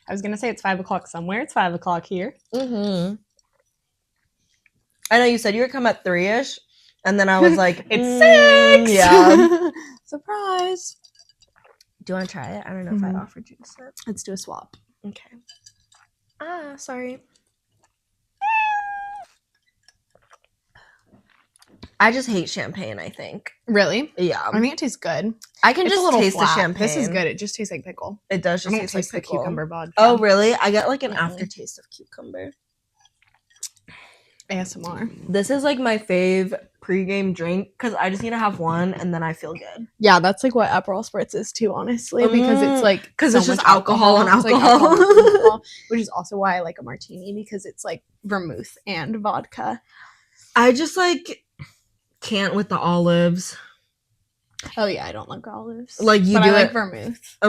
I was going to say it's 5 o'clock somewhere. It's 5 o'clock here. Mm-hmm. I know you said you would come at 3-ish, and then I was like, it's 6! Yeah. Surprise. Do you want to try it? I don't know if I offered you to sip. Let's do a swap. Okay. Sorry. I just hate champagne, I think. Really? Yeah. I think it tastes good. I can It's just taste flat. the champagne. This is good. It just tastes like pickle. It does just I don't taste taste like the pickle. cucumber vodka. Oh, really? I get like an aftertaste of cucumber. ASMR. This is like my fave pregame drink because I just need to have one and then I feel good. Yeah, that's like what Aperol Spritz is too, honestly, because it's like because so it's just much alcohol and alcohol. It's like alcohol and alcohol, which is also why I like a martini because it's like vermouth and vodka. I just like can't with the olives. Oh yeah, I don't like olives. Like you but do I it. like vermouth. I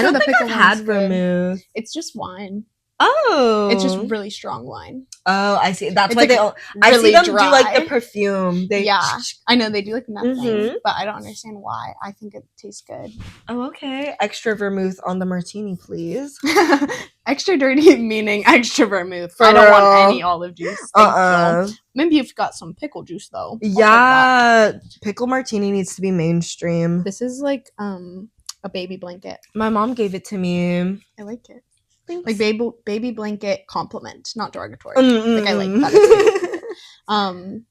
don't think I've had vermouth. It's just wine. Oh, it's just really strong wine. Oh, I see. That's it's why like they. really I see them dry. do like the perfume. Yeah, I know they do like nothing, but I don't understand why. I think it tastes good. Oh, okay. Extra vermouth on the martini, please. Extra dirty meaning extra vermouth. I don't want any olive juice. Thank you. Maybe you've got some pickle juice though. Yeah, pickle martini needs to be mainstream. This is like a baby blanket. My mom gave it to me. I like it. Thanks. Like baby blanket compliment, not derogatory. Like I like that.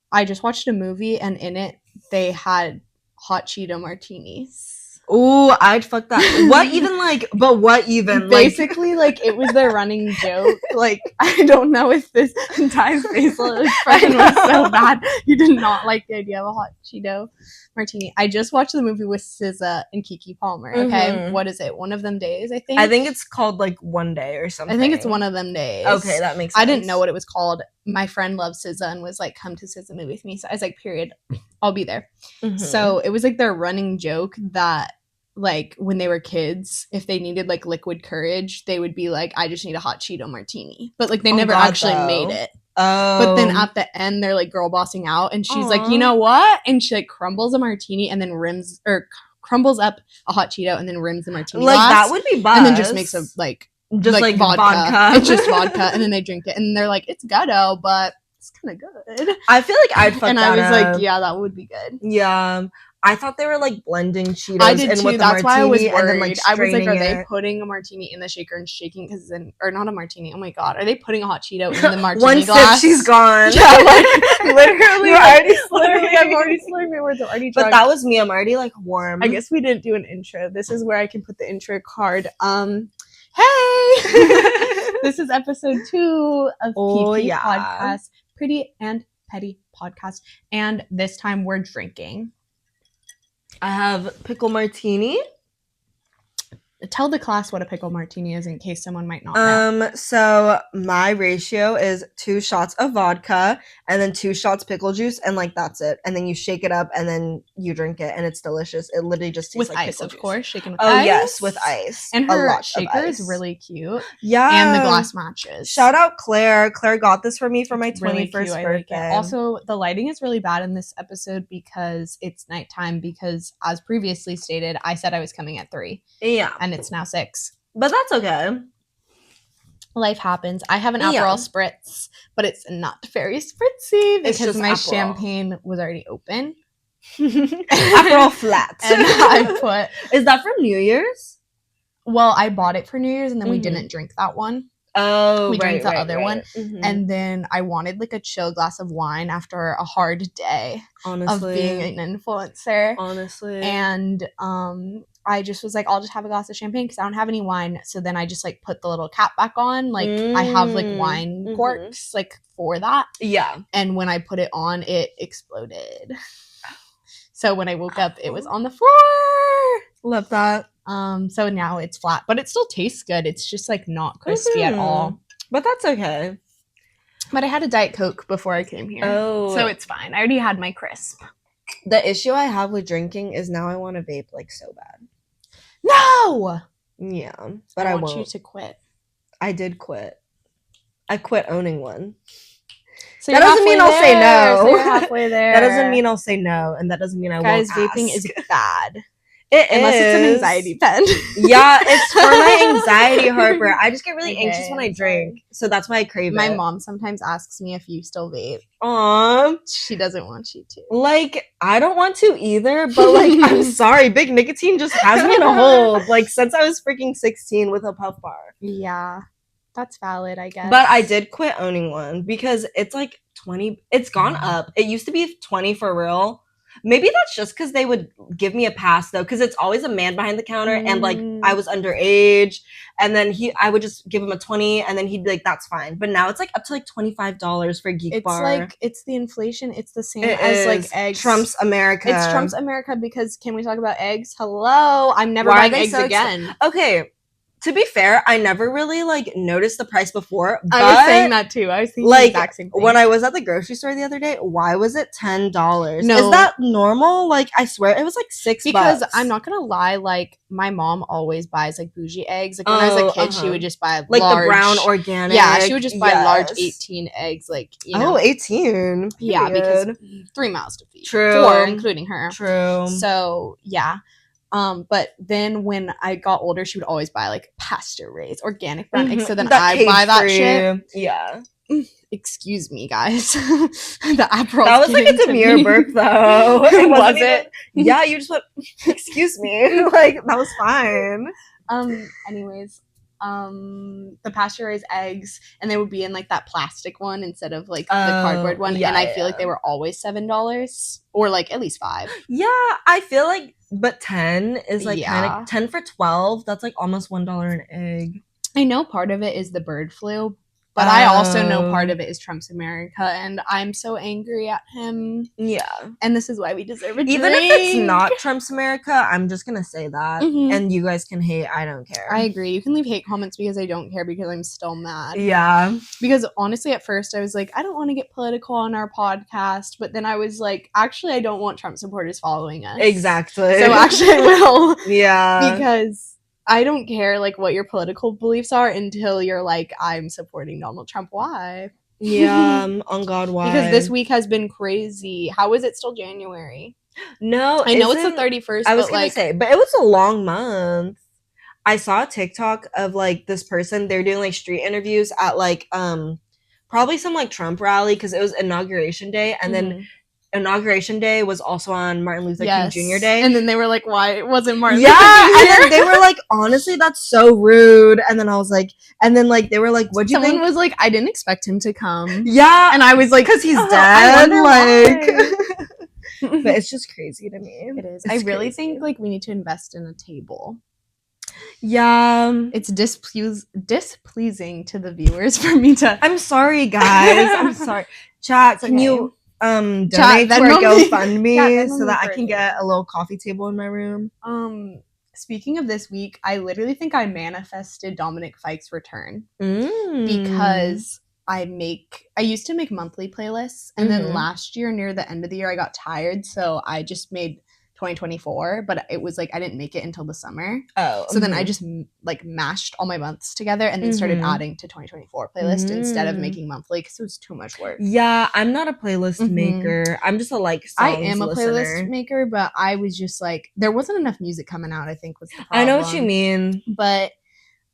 I just watched a movie and in it they had hot Cheeto martinis. Oh, I'd fuck that. What even? Basically, like, it was their running joke. Like, I don't know if this entire facial expression was so bad. You did not like the idea of a hot Cheeto martini. I just watched the movie with SZA and Keke Palmer. Okay, what is it? One of Them Days, I think. I think it's called like One Day or something. I think it's One of Them Days. Okay, that makes sense. I didn't know what it was called. My friend loves SZA and was like, "Come to SZA movie with me." So I was like, "Period, I'll be there." So it was like their running joke that, like, when they were kids, if they needed like liquid courage, they would be like, I just need a hot Cheeto martini. But like they never actually made it. But then at the end they're like girl bossing out and she's like, you know what? And she like crumbles a martini and then crumbles up a hot Cheeto and then rims the martini like glass, that would be buzz. and then just makes a like vodka. It's just vodka and then they drink it and they're like, it's ghetto, but it's kind of good. I feel like I'd fuck and that I was up. like, yeah, that would be good. Yeah. I thought they were like blending Cheetos. I did too. With That's why I was worried. Then, like, I was like, are they it? putting a martini in the shaker and shaking? Because then, or not a martini. Oh my god, are they putting a hot Cheeto in the martini One glass? sip, she's gone. Yeah, like literally, I'm already slurring my words. I'm already drunk. But that was me. I'm already like warm. I guess we didn't do an intro. This is where I can put the intro card. Hey, this is episode 2 of PP Podcast, Pretty and Petty Podcast, and this time we're drinking. I have pickle martini. Tell the class what a pickle martini is in case someone might not know. So my ratio is 2 shots of vodka and then 2 shots pickle juice and like that's it. And then you shake it up and then you drink it and it's delicious. It literally just tastes with like ice, pickle of juice. course, shaken with ice. Oh yes, with ice. And her shaker is really cute. Yeah, and the glass matches. Shout out Claire. Claire got this for me for my 21st really birthday. I like it. Also, the lighting is really bad in this episode because it's nighttime. Because as previously stated, I said I was coming at 3. Yeah, and it's now 6. But that's okay. Life happens. I have an Aperol Spritz, but it's not very spritzy because my Aperol. Champagne was already open. Aperol flat. And I put... Is that from New Year's? Well, I bought it for New Year's and then we didn't drink that one. Oh, we drank the other one. Mm-hmm. And then I wanted like a chill glass of wine after a hard day of being an influencer. Honestly. And I just was like, I'll just have a glass of champagne because I don't have any wine. So then I just like put the little cap back on. Like I have like wine corks like for that. Yeah. And when I put it on, it exploded. So when I woke up, it was on the floor. Love that. So now it's flat, but it still tastes good. It's just like not crispy at all. But that's okay. But I had a Diet Coke before I came here. Oh. So it's fine. I already had my crisp. The issue I have with drinking is now I want to vape like so bad. No! Yeah. But I want you to quit. I did quit. I quit owning one. So that doesn't mean I'll say no. So you're halfway there. That doesn't mean I'll say no, and that doesn't mean I won't ask. Guys, vaping is bad. Unless it's an anxiety pen. Yeah, it's for my anxiety, Harper. I just get really anxious when I drink. So that's why I crave it. My mom sometimes asks me if you still vape. Aww. She doesn't want you to. Like, I don't want to either, but like, I'm sorry. Big nicotine just has me in a hold. Like, since I was freaking 16 with a puff bar. Yeah. That's valid, I guess. But I did quit owning one because it's like 20. It's gone up. It used to be 20 for real. Maybe that's just because they would give me a pass though, because it's always a man behind the counter, and like I was underage, and then I would just give him a 20, and then he'd be like, "That's fine." But now it's like up to like $25 for Geek Bar. It's like it's the inflation. It's the same as like eggs. Trump's America. It's Trump's America because can we talk about eggs? Hello, I'm never buying eggs again. Okay. To be fair, I never really like noticed the price before. But, I was saying that too. I was thinking like, the exact same thing. When I was at the grocery store the other day, why was it $10? No. Is that normal? Like, I swear it was like $6. Because I'm not gonna lie, like my mom always buys like bougie eggs. Like when I was a kid, she would just buy like large, the brown organic. Yeah, she would just buy large 18 eggs. Like 18. Yeah, because 3 mouths to feed. True. 4, including her. True. So yeah. But then when I got older, she would always buy like pasture raised organic brown eggs. So then I buy that shit. Yeah. Excuse me, guys. The Aperol. That was like a demure burp, though. Was it? Yeah, you just went. Excuse me. Like that was fine. Anyways, the pasture raised eggs, and they would be in like that plastic one instead of like the cardboard one. Yeah, and I feel like they were always $7 or like at least $5. Yeah, I feel like. But 10 is like kind of 10 for 12. That's like almost $1 an egg. I know part of it is the bird flu, but I also know part of it is Trump's America, and I'm so angry at him. Yeah, and this is why we deserve a drink. Even if it's not Trump's America, I'm just gonna say that, and you guys can hate. I don't care. I agree. You can leave hate comments because I don't care because I'm still mad. Yeah. Because honestly, at first I was like, I don't want to get political on our podcast, but then I was like, actually, I don't want Trump supporters following us. Exactly. So actually, I will. Yeah. Because I don't care like what your political beliefs are until you're like, I'm supporting Donald Trump. Why? Yeah, on God, why? Because this week has been crazy. How is it still January? No, I know it's the 31st. I was gonna say, but it was a long month. I saw a TikTok of like this person. They're doing like street interviews at like probably some like Trump rally because it was Inauguration Day, and then Inauguration Day was also on Martin Luther King Jr. Day. And then they were like, why it wasn't Martin Luther King Jr.? And then they were like, honestly, that's so rude. And then I was like, and then like they were like, what'd you think? Someone was like, I didn't expect him to come. Yeah. And I was like, because he's dead. Like but it's just crazy to me. It is. I really think like we need to invest in a table. Yeah. It's displeasing to the viewers for me to I'm sorry, guys. I'm sorry. Chat, can you donate to our GoFundMe so that I can get a little coffee table in my room? Speaking of this week, I literally think I manifested Dominic Fike's return because I used to make monthly playlists, and then last year near the end of the year I got tired, so I just made 2024, but it was like I didn't make it until the summer. So then I just like mashed all my months together and then started adding to 2024 playlist instead of making monthly because it was too much work. Yeah, I'm not a playlist maker. I'm just a like songs I am a listener. playlist maker, but I was just like there wasn't enough music coming out, I think was the problem. I know what you mean. But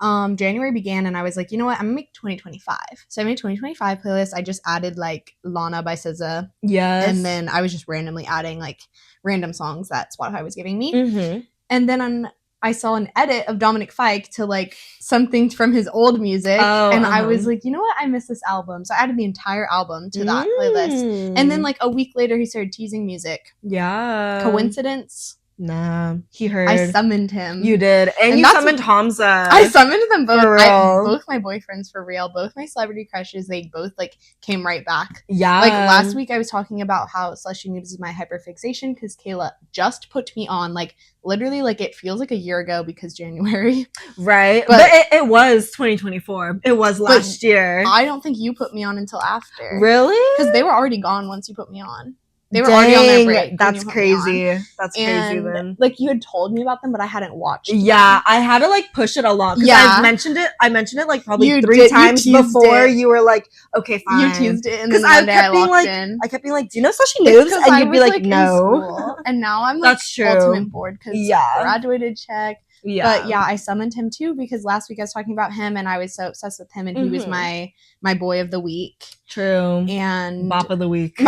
January began and I was like, you know what, I'm gonna make 2025. So I made 2025 playlist. I just added like Lana by SZA. Yes. And then I was just randomly adding like random songs that Spotify was giving me. And then I saw an edit of Dominic Fike to like something from his old music. And I was like, you know what, I miss this album. So I added the entire album to that playlist. And then like a week later he started teasing music. Yeah. Coincidence? Nah, he heard. I summoned him. You did, and you summoned Hamza. I summoned them both. For real. Both my boyfriends for real. Both my celebrity crushes. They both like came right back. Yeah. Like last week, I was talking about how Celestial News is my hyperfixation because Kayla just put me on. Like literally, like it feels like a year ago because January. Right, but it was 2024. It was last year. I don't think you put me on until after. Really? Because they were already gone once you put me on. They were already on their break. That's crazy. That's crazy then. Like, you had told me about them, but I hadn't watched them. I had to like push it a lot because I mentioned it like probably 3 times before you were like, okay, fine. You teased it, and then one day I walked in. I kept being like, do you know Sashi Noobs? And you'd be like, no. And now I'm like ultimate bored because graduated, check. Yeah. But I summoned him too because last week I was talking about him and I was so obsessed with him, and he was my boy of the week. True. And bop of the week. He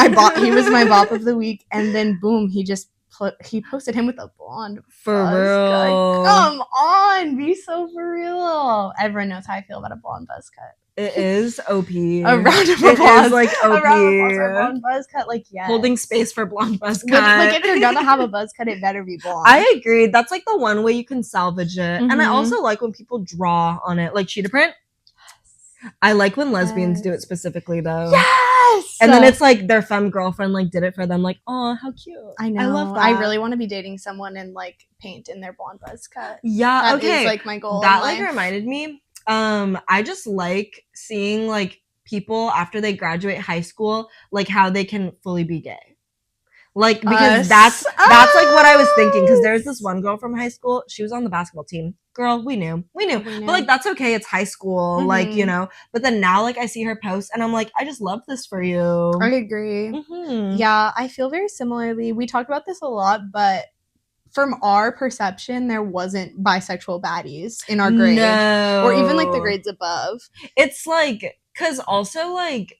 was my bop of the week, and then boom, he posted him with a blonde for real. Come on, be so for real. Everyone knows how I feel about a blonde buzz cut. It is OP. A round of applause. It is like OP. A round of applause for a blonde buzz cut. Like, yes. Holding space for blonde buzz cut. Like, if you're gonna have a buzz cut, it better be blonde. I agree. That's like the one way you can salvage it. And I also like when people draw on it, like cheetah print. Yes. I like when lesbians do it specifically though. Yes. And then it's like their femme girlfriend like did it for them. Like, oh, how cute. I know. I love that. I really want to be dating someone and like paint in their blonde buzz cut. Yeah. That is like my goal. That like reminded me. I just like seeing like people after they graduate high school, like how they can fully be gay. Like, because that's like what I was thinking. Because there's this one girl from high school. She was on the basketball team. Girl, we knew. But like, that's okay. It's high school. Like, you know. But then now, like, I see her post, and I'm like, I just love this for you. I agree. Yeah, I feel very similarly. We talked about this a lot, but from our perception, there wasn't bisexual baddies in our grade. No. Or even, like, the grades above. It's, like, because also, like,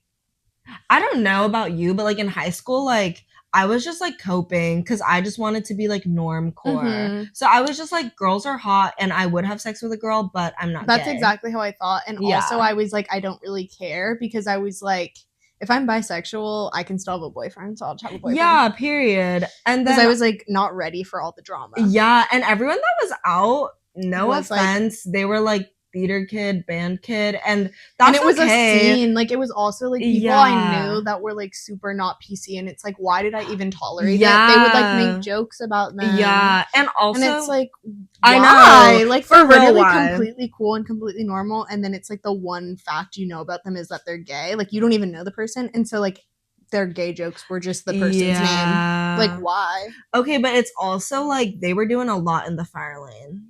I don't know about you, but, like, in high school, like, I was just, like, coping because I just wanted to be, like, normcore. So I was just, like, girls are hot, and I would have sex with a girl, but I'm not That's gay. exactly how I thought. And also, I was, like, I don't really care because I was, like, if I'm bisexual, I can still have a boyfriend, so I'll just have a boyfriend. Yeah, period. And then because I was like not ready for all the drama. Yeah, and everyone that was out, no offense, they were like theater kid, band kid, and that's it was okay. a scene. Like, it was also like people I knew that were like super not PC, and it's like, why did I even tolerate it? They would like make jokes about them. Yeah, and also, and it's like, why? I know, like, for real, literally completely cool and completely normal, and then it's like the one fact you know about them is that they're gay. Like, you don't even know the person, and so like their gay jokes were just the person's name. Like, why? Okay, but it's also like they were doing a lot in the fire lane.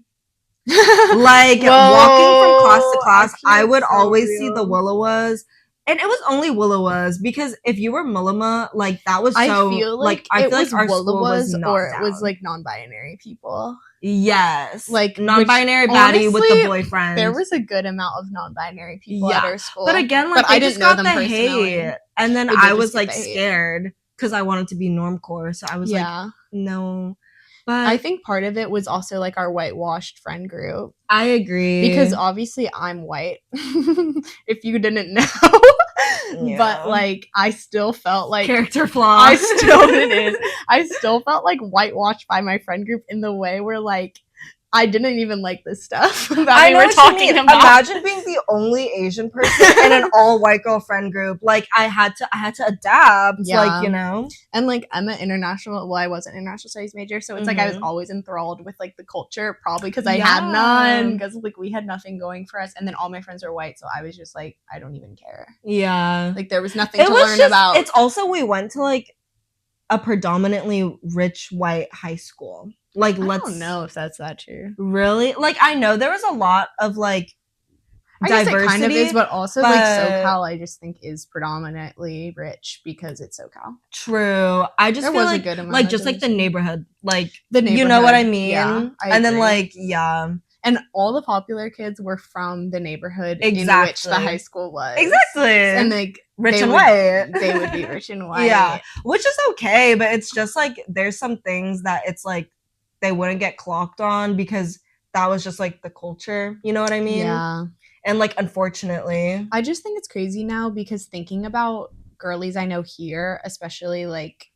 Like, walking from class to class, I would always see the Willowas, and it was only Willowas because if you were Mullima, like that was so. I feel like our school was not or down. It was like non-binary people. Yes, like non-binary baddie with the boyfriend. There was a good amount of non-binary people at our school, but again, like, I just got the hate, and then I was like scared because I wanted to be normcore, so I was like, no. But I think part of it was also like our whitewashed friend group. I agree. Because obviously I'm white. If you didn't know. But like I still felt like character flaw. I still felt like whitewashed by my friend group in the way where like I didn't even like this stuff that we were talking about. Imagine being the only Asian person in an all-white girl friend group. Like, I had to adapt, like, you know? And, like, I'm an I wasn't an international studies major, so it's like I was always enthralled with, like, the culture, probably because I had none, because, like, we had nothing going for us, and then all my friends are white, so I was just like, I don't even care. Yeah. Like, there was nothing to learn about. It's also, we went to, like, a predominantly rich white high school. Like, I don't know if that's that true. Really? Like, I know there was a lot of, like, diversity. I guess it kind of is, but also, like, SoCal, I just think, is predominantly rich because it's SoCal. True. I just feel like, just, like, the neighborhood. Like, you know what I mean? Yeah, and then, like, and all the popular kids were from the neighborhood in which the high school was. Exactly. And, like, rich and white. They would be rich and white. Yeah. Which is okay, but it's just, like, there's some things that it's, like, they wouldn't get clocked on because that was just like the culture, you know what I mean? Yeah. And like, unfortunately, I just think it's crazy now because thinking about girlies I know here, especially like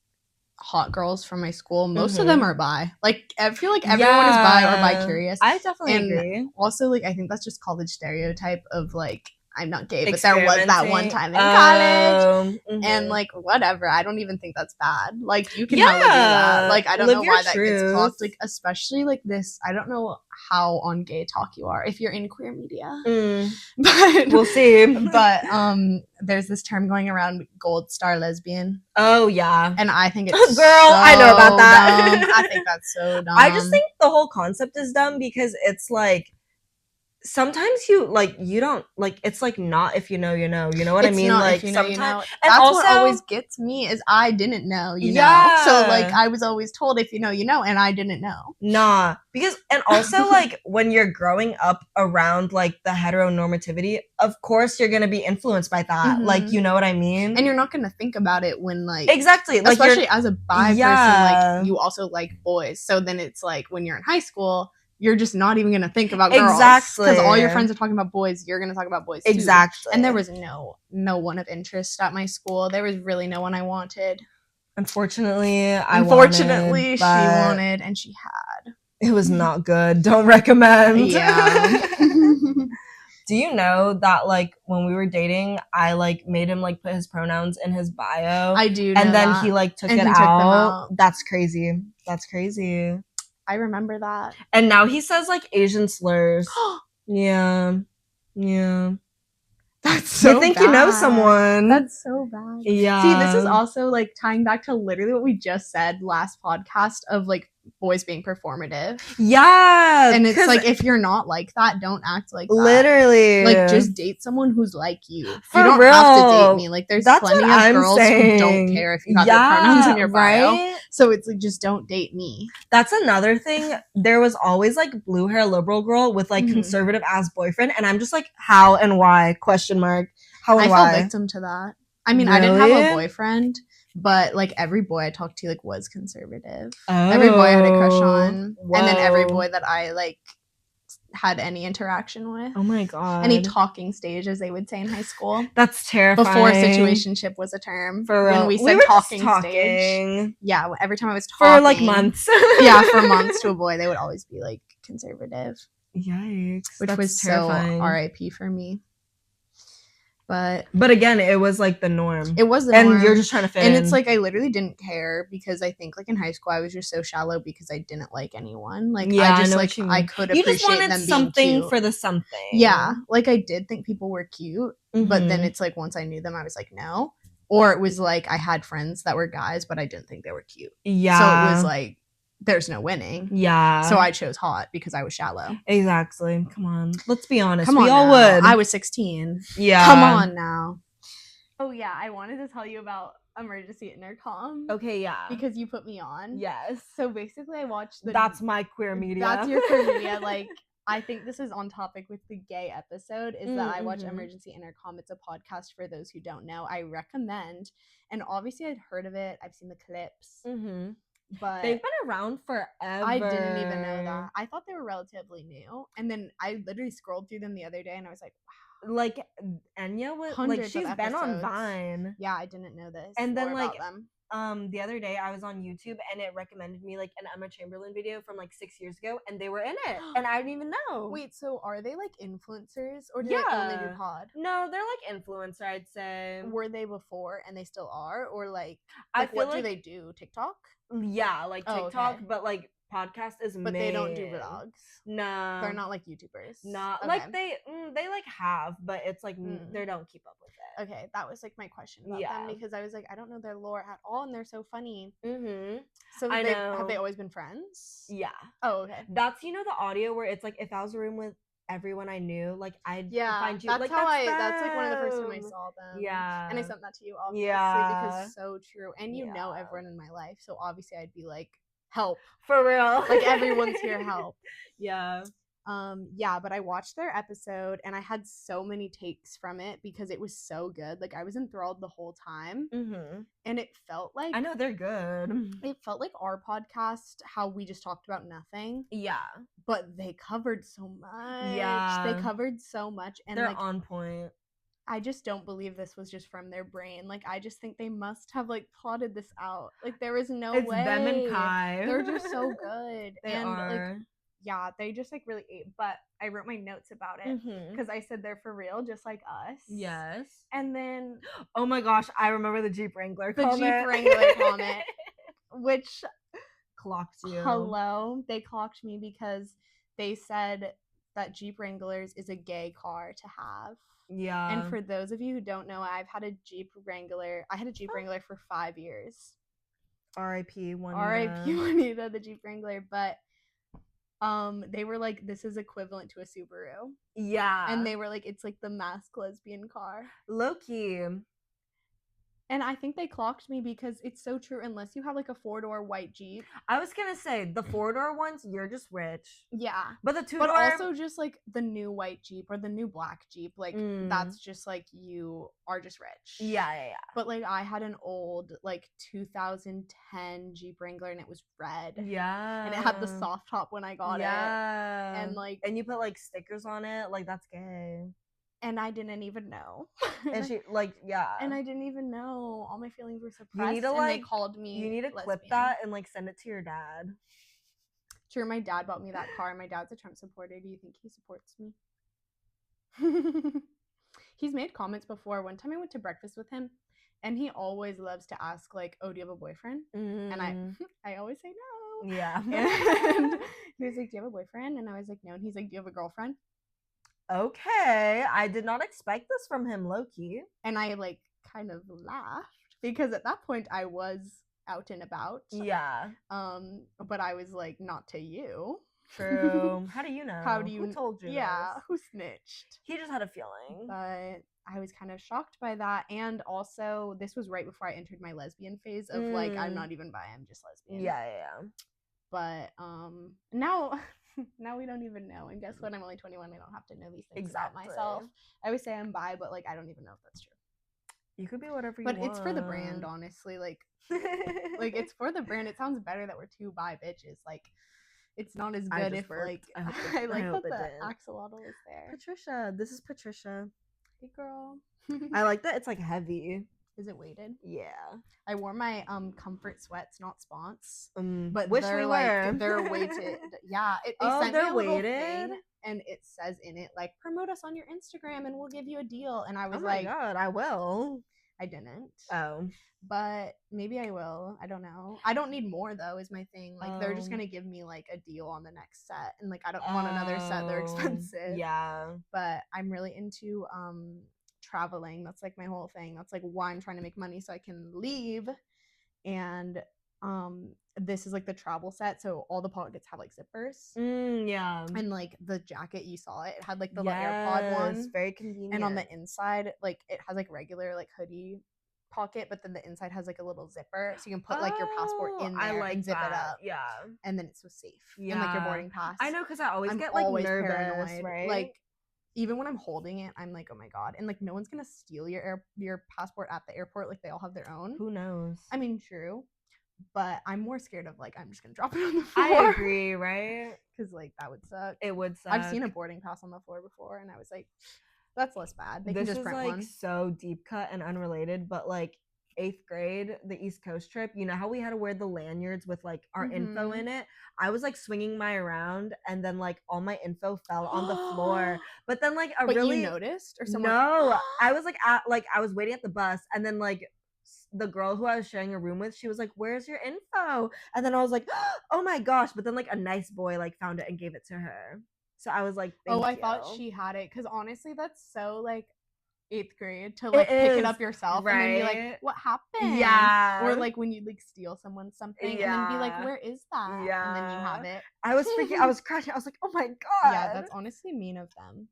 hot girls from my school, most of them are bi. Like, I feel like everyone is bi or bi-curious. I definitely agree. Also, like, I think that's just college stereotype of like I'm not gay, but there was that one time in college. And, like, whatever. I don't even think that's bad. Like, you can hella do that. Like, I don't know why that gets clocked. Like, especially, like, this, I don't know how on gay talk you are if you're in queer media. But we'll see. But there's this term going around, gold star lesbian. Oh, yeah. And I think it's Girl, so I know about that. dumb. I think that's so dumb. I just think the whole concept is dumb because it's like, sometimes you don't like, it's like, not if you know you know what I mean, not like, if you know, sometimes you know. and that's also, what always gets me is I didn't know, you know. So like I was always told if you know you know, and I didn't know. Nah, because and also like when you're growing up around like the heteronormativity, of course you're gonna be influenced by that. Like, you know what I mean? And you're not gonna think about it when like, exactly, like, especially as a bi person, like you also like boys. So then it's like when you're in high school, you're just not even gonna think about girls. Exactly. Because all your friends are talking about boys, you're gonna talk about boys too. Exactly. And there was no one of interest at my school. There was really no one I wanted. Unfortunately, she wanted, and she had. It was not good. Don't recommend. Yeah. Do you know that, like, when we were dating, I, like, made him, like, put his pronouns in his bio? I do know and then that. he, like, took And it he took them out. out. That's crazy. That's crazy. I remember that. And now he says, like, Asian slurs. Yeah. Yeah. That's so You think bad. you know someone. That's so bad. Yeah. See, this is also, like, tying back to literally what we just said last podcast of, like, boys being performative. Yeah. And it's like, if you're not like that, don't act like that. Literally. Like, just date someone who's like you. For you don't real. have to date me. Like, there's plenty of girls saying. who don't care if you have their pronouns in your bio. So it's like, just don't date me. That's another thing. There was always, like, blue hair liberal girl with, like, conservative ass boyfriend. And I'm just like, how and why? Question mark. How and why? I fell victim to that. I mean, really? I didn't have a boyfriend, but like every boy I talked to like was conservative. Oh, every boy I had a crush on. Whoa. And then every boy that I like had any interaction with. Oh my god. Any talking stage, as they would say in high school. That's terrifying. Before situationship was a term. For real. When we said talking stage. Yeah, every time I was talking. For like months. Yeah, for months to a boy, they would always be like conservative. Yikes. Which was terrifying. So RIP for me. But again, it was like the norm. It was the norm. And you're just trying to fit in. And it's like I literally didn't care because I think like in high school I was just so shallow because I didn't like anyone. Like I just like I could appreciate them being cute. You just wanted something for the something. Yeah. Like I did think people were cute, but then it's like once I knew them I was like no. Or it was like I had friends that were guys but I didn't think they were cute. Yeah. So it was like there's no winning. Yeah. So I chose hot because I was shallow. Exactly. Come on. Let's be honest. Come on, we all now. would. I was 16. Yeah. Come on now. Oh yeah, I wanted to tell you about Emergency Intercom. Okay, yeah. Because you put me on. Yes. So basically I watched That's my queer media. That's your queer media. Like I think this is on topic with the gay episode is that I watch Emergency Intercom. It's a podcast for those who don't know. I recommend. And obviously I'd heard of it. I've seen the clips. But they've been around forever. I didn't even know that. I thought they were relatively new. And then I literally scrolled through them the other day and I was like, wow. Like Enya was like she's been on Vine. Yeah, I didn't know this. And then like them. The other day I was on YouTube and it recommended me like an Emma Chamberlain video from like 6 years ago and they were in it and I didn't even know. Wait, so are they like influencers or do they only do pod? No, they're like influencer, I'd say. Were they before and they still are, or like I feel what do they do? TikTok? Yeah, like TikTok, but like podcast is but they don't do vlogs. No, they're not like YouTubers. Not like they like have, but it's like they don't keep up with it. Okay, that was like my question about them because I was like I don't know their lore at all and they're so funny. So have they always been friends? Yeah. Oh, okay. That's the audio where it's like if I was a room with everyone I knew, like I'd find you. That's like how that's like one of the first time I saw them. Yeah. And I sent that to you obviously because it's so true. And you know everyone in my life, so obviously I'd be like, help. For real. Like everyone's here, help. Yeah. Yeah, but I watched their episode and I had so many takes from it because it was so good. Like I was enthralled the whole time. And it felt like I know they're good. It felt like our podcast, how we just talked about nothing. Yeah. But they covered so much. Yeah. They covered so much and they're like on point. I just don't believe this was just from their brain. Like, I just think they must have, like, plotted this out. Like, there is no way. It's them and Kai. They're just so good. They are. Like, yeah, they just like really ate. But I wrote my notes about it because I said they're for real, just like us. Yes. And then, oh my gosh, I remember the Jeep Wrangler comment. Jeep Wrangler comment, which clocked you. Hello, they clocked me because they said that Jeep Wranglers is a gay car to have. Yeah. And for those of you who don't know, I've had a Jeep Wrangler. I had a Jeep Wrangler for 5 years. R.I.P. Juanita. R.I.P. Juanita, the Jeep Wrangler. But they were like, this is equivalent to a Subaru. Yeah. And they were like, it's like the masked lesbian car. Low-key. And I think they clocked me because it's so true. Unless you have like a 4-door white Jeep. I was gonna say the 4-door ones, you're just rich. Yeah. But the 2-door, but also just like the new white Jeep or the new black Jeep, like that's just like you are just rich. Yeah. But like I had an old like 2010 Jeep Wrangler and it was red. Yeah. And it had the soft top when I got it. Yeah. And like, and you put like stickers on it, like that's gay. And I didn't even know. And she like, yeah. And I didn't even know. All my feelings were suppressed. You need to, and they called me. You need to lesbian. clip that and like send it to your dad. Sure, my dad bought me that car. My dad's a Trump supporter. Do you think he supports me? He's made comments before. One time I went to breakfast with him, and he always loves to ask like, "Oh, do you have a boyfriend?" And I always say no. Yeah. And he was like, "Do you have a boyfriend?" And I was like, "No." And he's like, "Do you have a girlfriend?" Okay, I did not expect this from him, low-key. And I like kind of laughed because at that point I was out and about. Yeah. But I was like, not to you. True. How do you know? How do you? Who told you? Yeah. This? Who snitched? He just had a feeling. But I was kind of shocked by that, and also this was right before I entered my lesbian phase of like I'm not even bi, I'm just lesbian. Yeah. But now. Now we don't even know. And guess what? I'm only 21. I don't have to know these things about myself. I always say I'm bi, but like I don't even know if that's true. You could be whatever you want. But it's for the brand, honestly. Like it's for the brand. It sounds better that we're two bi bitches. Like it's not as good if like I like that the axolotl is there. Patricia. This is Patricia. Hey girl. I like that it's like heavy. Is it weighted? Yeah. I wore my comfort sweats, not Spons. But wish we were. They're weighted. Yeah. They sent me a little thing, and it says in it like promote us on your Instagram and we'll give you a deal. And I was like, oh my god, I will. I didn't. Oh. But maybe I will. I don't know. I don't need more though, is my thing. Like they're just gonna give me like a deal on the next set. And like I don't want another set. They're expensive. Yeah. But I'm really into traveling. That's like my whole thing. That's like why I'm trying to make money so I can leave. And this is like the travel set, so all the pockets have like zippers. Yeah. And like the jacket, you saw it had like the little AirPod one. Very convenient. And on the inside, like it has like regular like hoodie pocket, but then the inside has like a little zipper, so you can put like your passport in there and zip it up. Yeah. And then it's so safe. Yeah. And like your boarding pass. I know, because I always get like nervous, paranoid, right? Like even when I'm holding it, I'm like, oh my god. And like no one's gonna steal your passport at the airport. Like they all have their own. Who knows? I mean, true. But I'm more scared of like I'm just gonna drop it on the floor. I agree, right? Because like that would suck. It would suck. I've seen a boarding pass on the floor before, and I was like, that's less bad. They can just print one. This is like so deep cut and unrelated, but like 8th grade, the East Coast trip, you know how we had to wear the lanyards with like our info in it? I was like swinging mine around, and then like all my info fell on the floor. But then like you noticed or someone? No, I was like I was waiting at the bus, and then like the girl who I was sharing a room with, she was like, "Where's your info?" And then I was like, "Oh my gosh!" But then like a nice boy like found it and gave it to her. So I was like, I thought she had it, because honestly, that's so like 8th grade to like pick it up yourself, right? And then be like, what happened? Yeah. Or like when you like steal someone something, and then be like, where is that? Yeah. And then you have it. I was freaking, I was crashing. I was like, oh my god. Yeah, that's honestly mean of them.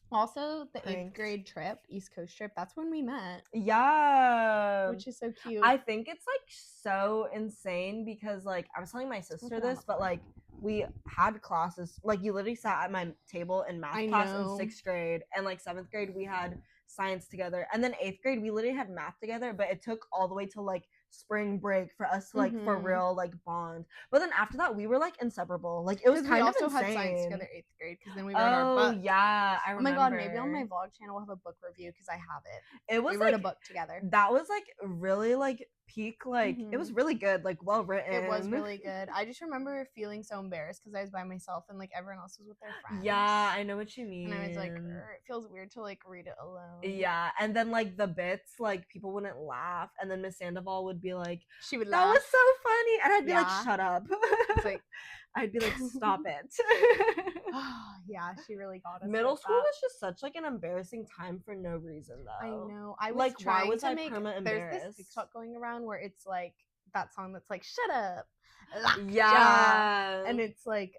Also, the 8th grade trip, East Coast trip, that's when we met. Yeah. Which is so cute. I think it's like so insane because like I was telling my sister this, but like we had classes, like you literally sat at my table in math class in 6th grade, and like 7th grade we had science together, and then 8th grade we literally had math together, but it took all the way to like spring break for us to like for real like bond. But then after that we were like inseparable. Like it was kind of insane. We also had science together 8th grade, because then we read our book. Oh yeah, I remember. Oh my god, maybe on my vlog channel we'll have a book review, because I have it. We wrote a book together. That was like really like peak, like, it was really good, like, well written. It was really good. I just remember feeling so embarrassed because I was by myself and like everyone else was with their friends. Yeah, I know what you mean. And I was like, it feels weird to like read it alone. Yeah, and then like the bits, like people wouldn't laugh, and then Miss Sandoval would be like, she would that laugh. was so funny, and I'd be like, shut up. It's like, I'd be like, stop it. Yeah, she really got us. Middle school was just such like an embarrassing time for no reason, though. I know. I was like, trying why was to I make. perma There's embarrassed? this TikTok going around where it's like that song that's like, shut up. Yeah. And it's like,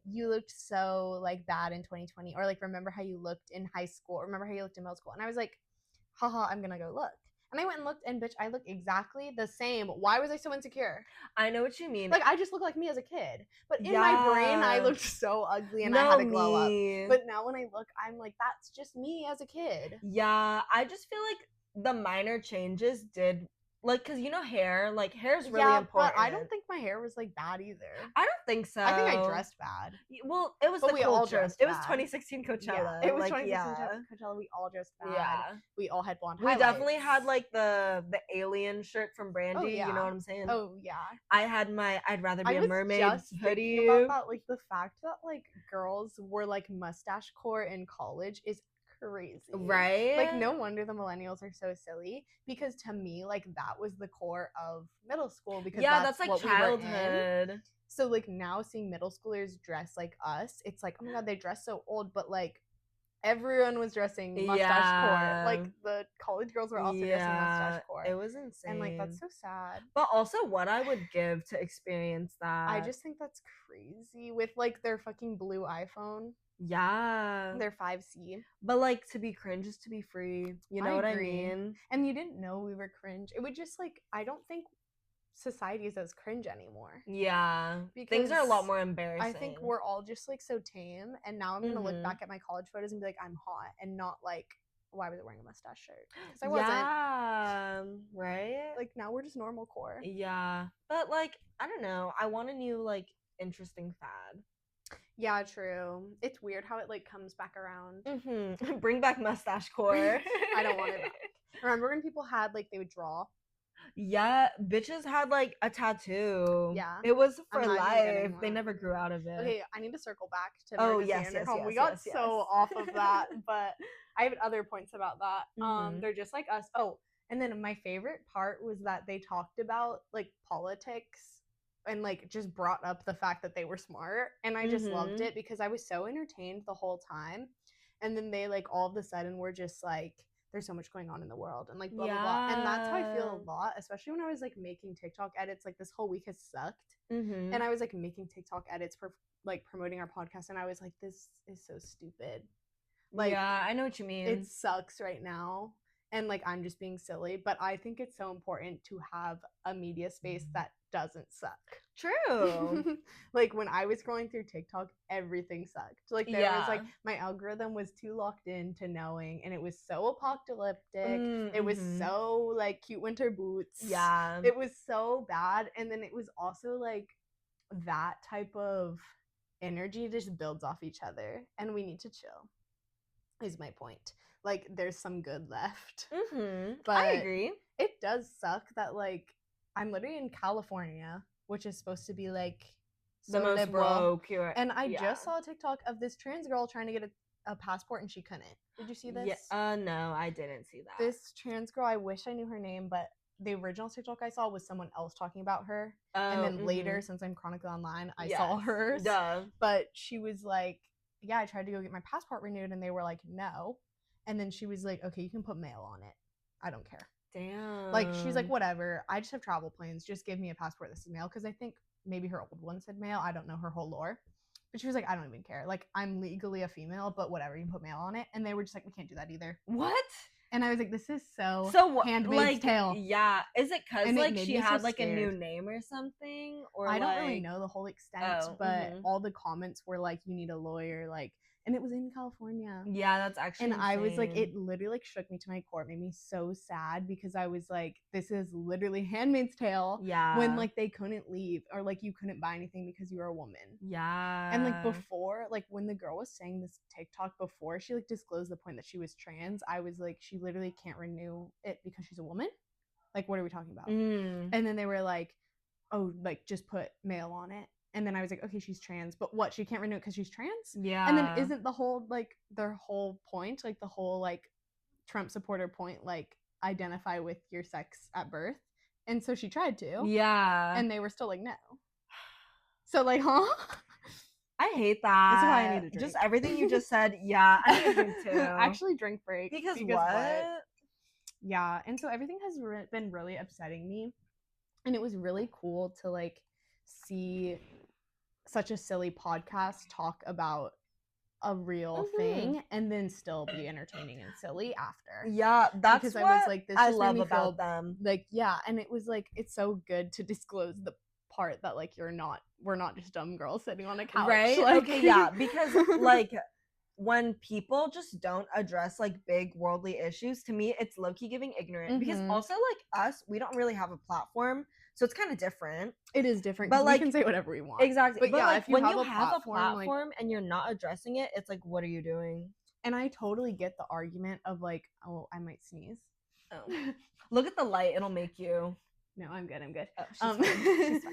you looked so like bad in 2020, or like remember how you looked in high school, remember how you looked in middle school. And I was like, haha, I'm gonna go look. And I went and looked, and bitch, I look exactly the same. Why was I so insecure? I know what you mean. Like, I just look like me as a kid. But in my brain, I looked so ugly and I had to glow up. But now when I look, I'm like, that's just me as a kid. Yeah, I just feel like the minor changes did, like, because, you know, hair is really important. But I don't think my hair was, like, bad either. I don't think so. I think I dressed bad. Well, it was we all dressed bad. It was 2016 Coachella. Yeah, it was 2016 Coachella. We all dressed bad. Yeah. We all had blonde highlights. We definitely had, like, the alien shirt from Brandy. Oh, yeah. You know what I'm saying? Oh, yeah. I had my I'd rather be a mermaid hoodie. About that, like, the fact that, like, girls wore, like, mustache core in college is crazy, right? Like, no wonder the millennials are so silly, because to me, like, that was the core of middle school, because that's like what childhood. We were in. So like now seeing middle schoolers dress like us, it's like, oh my god, they dress so old, but like everyone was dressing mustache core. Like the college girls were also dressing mustache core. It was insane. And like that's so sad. But also what I would give to experience that. I just think that's crazy with like their fucking blue iPhone. Yeah. Their 5C. But like, to be cringe is to be free. You know what I mean? And you didn't know we were cringe. It would just like, I don't think society is as cringe anymore. Yeah. Because things are a lot more embarrassing. I think we're all just like so tame. And now I'm going to look back at my college photos and be like, I'm hot. And not like, why was I wearing a mustache shirt? Because I wasn't. Yeah. Right? Like now we're just normal core. Yeah. But like, I don't know. I want a new like interesting fad. Yeah, true. It's weird how it like comes back around. Bring back mustache core. I don't want it back. Remember when people had like, they would draw? Yeah, bitches had like a tattoo. Yeah. It was for life. They never grew out of it. Okay, I need to circle back to yes. We got so off of that, but I have other points about that. They're just like us. Oh, and then my favorite part was that they talked about like politics and like just brought up the fact that they were smart, and I just loved it because I was so entertained the whole time. And then they like all of a sudden were just like, there's so much going on in the world and like blah blah blah. And that's how I feel a lot, especially when I was like making TikTok edits. Like this whole week has sucked, and I was like making TikTok edits for like promoting our podcast, and I was like, this is so stupid. Like, yeah, I know what you mean. It sucks right now, and like I'm just being silly, but I think it's so important to have a media space that doesn't suck. True. Like when I was scrolling through TikTok, everything sucked. Like there was like, my algorithm was too locked into knowing, and it was so apocalyptic. It was so like cute winter boots. Yeah. It was so bad. And then it was also like that type of energy just builds off each other, and we need to chill. Is my point. Like there's some good left. But I agree. It does suck that like I'm literally in California, which is supposed to be like so the most liberal. Woke, and I just saw a TikTok of this trans girl trying to get a passport, and she couldn't. Did you see this? Yeah. No, I didn't see that. This trans girl, I wish I knew her name, but the original TikTok I saw was someone else talking about her. And then later, since I'm chronically online, I saw hers. Duh. But she was like, yeah, I tried to go get my passport renewed, and they were like, no. And then she was like, okay, you can put mail on it. I don't care. Damn. Like, she's like, whatever. I just have travel plans. Just give me a passport. This is mail. Because I think maybe her old one said mail. I don't know her whole lore. But she was like, I don't even care. Like, I'm legally a female, but whatever. You can put mail on it. And they were just like, we can't do that either. What? And I was like, this is so Handmaid's like, Tale. Yeah. Is it because like she had so like a new name or something? Or I don't really know the whole extent, but mm-hmm. all the comments were like, you need a lawyer, like, and it was in California. Yeah, that's actually And insane. I was like, it literally like shook me to my core. It made me so sad because I was like, this is literally Handmaid's Tale. Yeah. When like they couldn't leave or like you couldn't buy anything because you were a woman. Yeah. And like before, like when the girl was saying this TikTok before she like disclosed the point that she was trans, I was like, she literally can't renew it because she's a woman. Like, what are we talking about? And then they were like, oh, like, just put male on it. And then I was like, okay, she's trans, but what? She can't renew it because she's trans? Yeah. And then isn't the whole, like, their whole point, like, the whole, like, Trump supporter point, like, identify with your sex at birth? And so she tried to. Yeah. And they were still like, no. So, like, huh? I hate that. That's why I need a drink. Just everything you just said, yeah, I need a drink too. Actually, drink break. Because what? Yeah, and so everything has been really upsetting me. And it was really cool to, like, see such a silly podcast talk about a real thing and then still be entertaining and silly after. Yeah, that's because what I was like, this I love about them. Like, yeah, and it was like, it's so good to disclose the part that, like, we're not just dumb girls sitting on a couch, right? Like, okay, yeah, because like when people just don't address like big worldly issues, to me it's low-key giving ignorant. Because also, like, us, we don't really have a platform, so it's kind of different. It is different, but like, we can say whatever we want. Exactly. But yeah, like, if you have a platform like, and you're not addressing it, it's like, what are you doing? And I totally get the argument of like, oh, I might sneeze. Oh. Look at the light, it'll make you. No, I'm good. Oh, she's fine. She's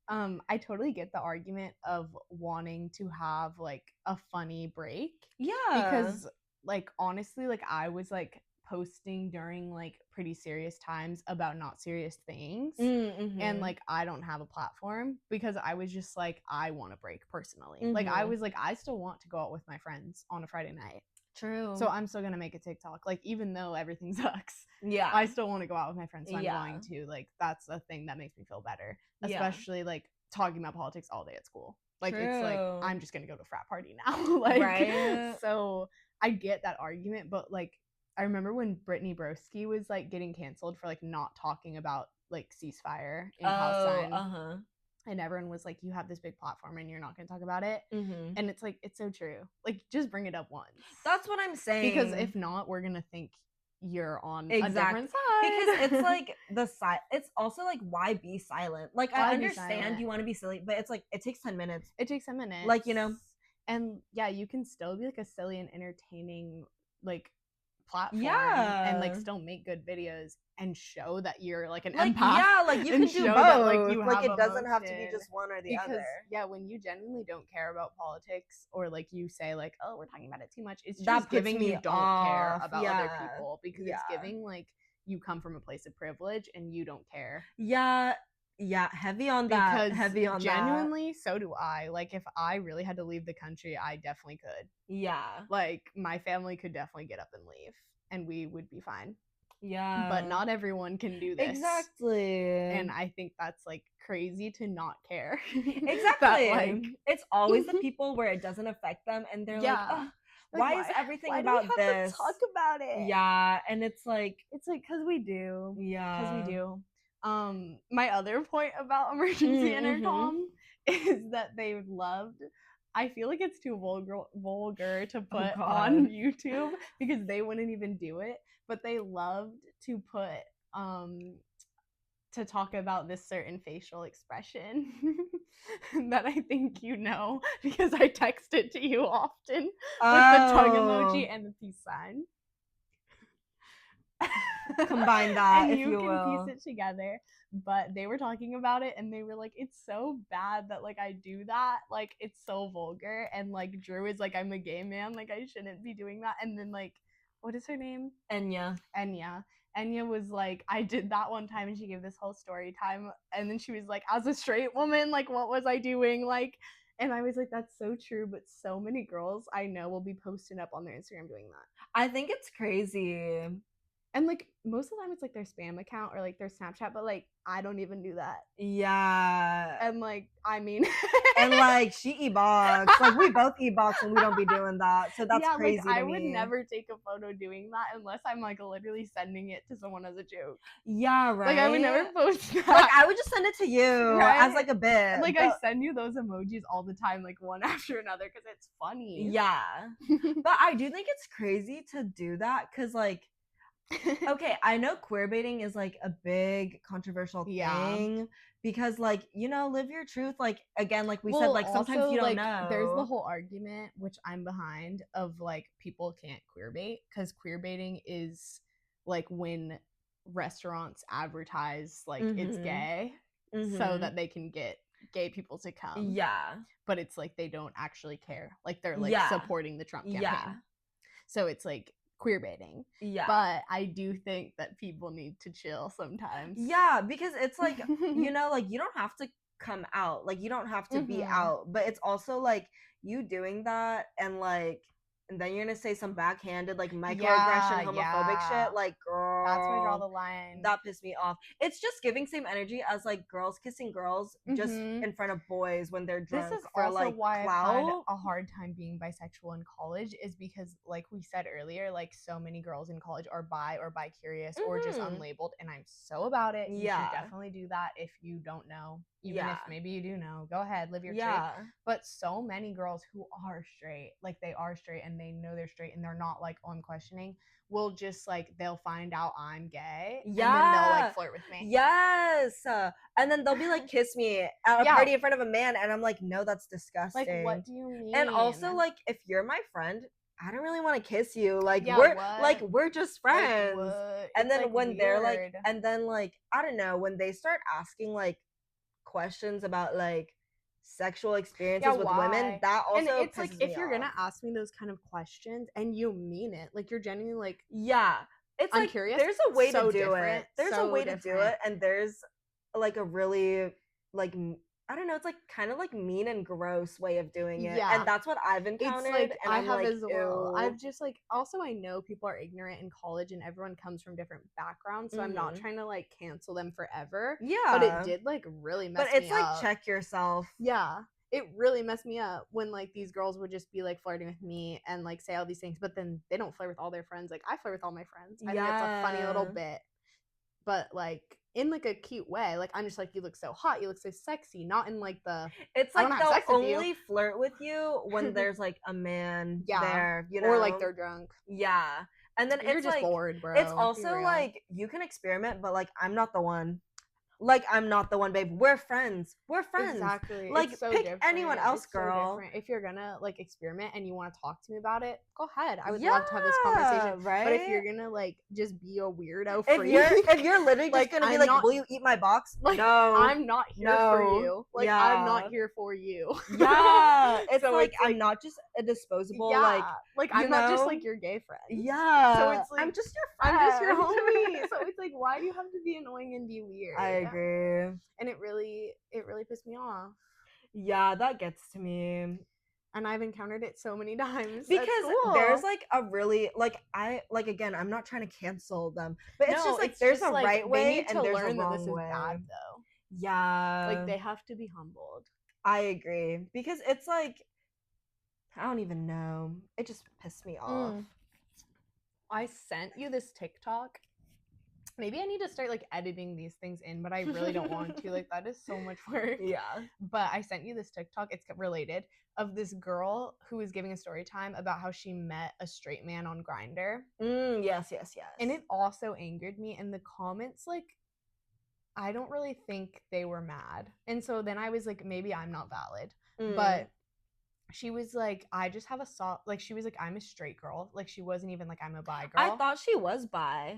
fine. I totally get the argument of wanting to have like a funny break. Yeah. Because, like, honestly, like, I was like posting during like pretty serious times about not serious things. And like, I don't have a platform because I was just like, I want a break personally. Like, I was like, I still want to go out with my friends on a Friday night. True. So I'm still gonna make a TikTok. Like, even though everything sucks, yeah, I still want to go out with my friends. So I'm going to. Like, that's a thing that makes me feel better. Especially like talking about politics all day at school. Like, it's like, I'm just gonna go to a frat party now. Like, right? So I get that argument, but like, I remember when Brittany Broski was like getting canceled for like not talking about like ceasefire in Palestine. And everyone was like, you have this big platform and you're not going to talk about it. And it's like, it's so true. Like, just bring it up once. That's what I'm saying. Because if not, we're going to think you're on a different side. Because it's like it's also like, why be silent? Like, I understand you want to be silly, but it's like, it takes 10 minutes. It takes 10 minutes. Like, you know. And yeah, you can still be like a silly and entertaining like platform. And like still make good videos and show that you're like an empath. Yeah, like you can do both. That, like, you like, it doesn't have to be just one or the other. Yeah, when you genuinely don't care about politics, or like you say like, oh, we're talking about it too much, it's just giving you don't care about other people, because it's giving like you come from a place of privilege and you don't care. Yeah, heavy on that. Because heavy on genuinely, so do I. Like, if I really had to leave the country, I definitely could. Yeah. Like, my family could definitely get up and leave, and we would be fine. Yeah. But not everyone can do this. Exactly. And I think that's like crazy to not care. Exactly. That, like, it's always the people where it doesn't affect them and they're like, oh, why is everything about this? Why do we have to talk about it? Yeah. And it's like because we do. Yeah. Because we do. My other point about emergency intercom is that they loved, I feel like it's too vulgar to put on YouTube because they wouldn't even do it, but they loved to put to talk about this certain facial expression that I think you know because I text it to you often with the tongue emoji and the peace sign. Combine that, and if you will. Piece it together. But they were talking about it and they were like, it's so bad that like I do that, like it's so vulgar. And like Drew is like, I'm a gay man, like I shouldn't be doing that. And then like, what is her name? Enya was like, I did that one time, and she gave this whole story time, and then she was like, as a straight woman, like what was I doing? Like, and I was like, that's so true, but so many girls I know will be posting up on their Instagram doing that. I think it's crazy. And, like, most of the time it's, like, their spam account or, like, their Snapchat, but, like, I don't even do that. Yeah. And, like, I mean... and, like, she e-box. Like, we both e-box and we don't be doing that. So that's crazy like, to me. I would never take a photo doing that unless I'm, like, literally sending it to someone as a joke. Yeah, right? Like, I would never post that. Like, I would just send it to you as, like, a bit. Like, I send you those emojis all the time, like, one after another, because it's funny. Yeah. But I do think it's crazy to do that, because, like, okay, I know queer baiting is like a big controversial thing because, like, you know, live your truth. Like, again, like we said, like sometimes also, you don't know. There's the whole argument, which I'm behind, of like people can't queer bait because queer baiting is like when restaurants advertise like it's gay so that they can get gay people to come. Yeah. But it's like they don't actually care. Like they're like supporting the Trump campaign. Yeah. So it's like queer baiting. Yeah. But I do think that people need to chill sometimes. Yeah, because it's like, you know, like you don't have to come out. Like you don't have to be out. But it's also like you doing that and like and then you're gonna say some backhanded like microaggression homophobic shit. Like girl, that's where I draw the line. That pissed me off. It's just giving same energy as like girls kissing girls just in front of boys when they're drunk. This is for also like why clout. I've had a hard time being bisexual in college, is because like we said earlier, like so many girls in college are bi or bi-curious or just unlabeled, and I'm so about it. You should definitely do that if you don't know. Even if maybe you do know, go ahead, live your truth. But so many girls who are straight, like they are straight and they know they're straight and they're not like, oh, I'm questioning, will just like, they'll find out I'm gay and then they'll like flirt with me. Yes. And then they'll be like, kiss me at a party in front of a man. And I'm like, no, that's disgusting. Like, what do you mean? And also like, if you're my friend, I don't really want to kiss you. Like we're just friends. Like, and then like when weird. they're like, and then like, I don't know, when they start asking like questions about like sexual experiences with women, that also and it's like, if me you're off. gonna ask me those kind of questions and you mean it, like you're genuinely like, it's I'm like curious. There's a way so to do different. it. There's so a way different. to do it, and there's like a really like I don't know, it's like kind of like mean and gross way of doing it. And that's what I've encountered. It's like, and I I'm have like, as well. ew. I've just like, also I know people are ignorant in college and everyone comes from different backgrounds, so I'm not trying to like cancel them forever. But it did like really mess me up. But it's like, check yourself. Yeah. It really messed me up when like these girls would just be like flirting with me and like say all these things, but then they don't flirt with all their friends. Like I flirt with all my friends. I think it's a funny little bit, but like in like a cute way. Like I'm just like, you look so hot, you look so sexy, not in like the, it's like they'll only flirt with you when there's like a man there, you know, or like they're drunk. And then you're it's just like bored, bro. It's also like you can experiment, but like I'm not the one. Like, I'm not the one, babe. We're friends. Exactly. Like, so pick different. anyone else, it's girl. So if you're gonna, like, experiment and you want to talk to me about it, go ahead. I would love to have this conversation. Right? But if you're gonna, like, just be a weirdo freak. If you're literally like, just gonna be like, will you eat my box? Like, no. I'm not here for you. Like, I'm not here for you. It's so like, I'm not just a disposable, like I'm not just, like, your gay friend. So it's like, I'm just your friend. I'm just your homie. So it's like, why do you have to be annoying and be weird? I agree. And it really pissed me off. Yeah, that gets to me. And I've encountered it so many times. Because there's like a really again, I'm not trying to cancel them, but it's just like there's a right way and there's a wrong way. Bad, though. Yeah. Like they have to be humbled. I agree. Because it's like, I don't even know. It just pissed me off. I sent you this TikTok. Maybe I need to start like editing these things in, but I really don't want to. Like that is so much work. Yeah. But I sent you this TikTok, it's related, of this girl who was giving a story time about how she met a straight man on Grindr. Yes. And it also angered me. And the comments, like, I don't really think they were mad. And so then I was like, maybe I'm not valid. But she was like, I just have a soft, like, she was like, I'm a straight girl. Like, she wasn't even like, I'm a bi girl. I thought she was bi.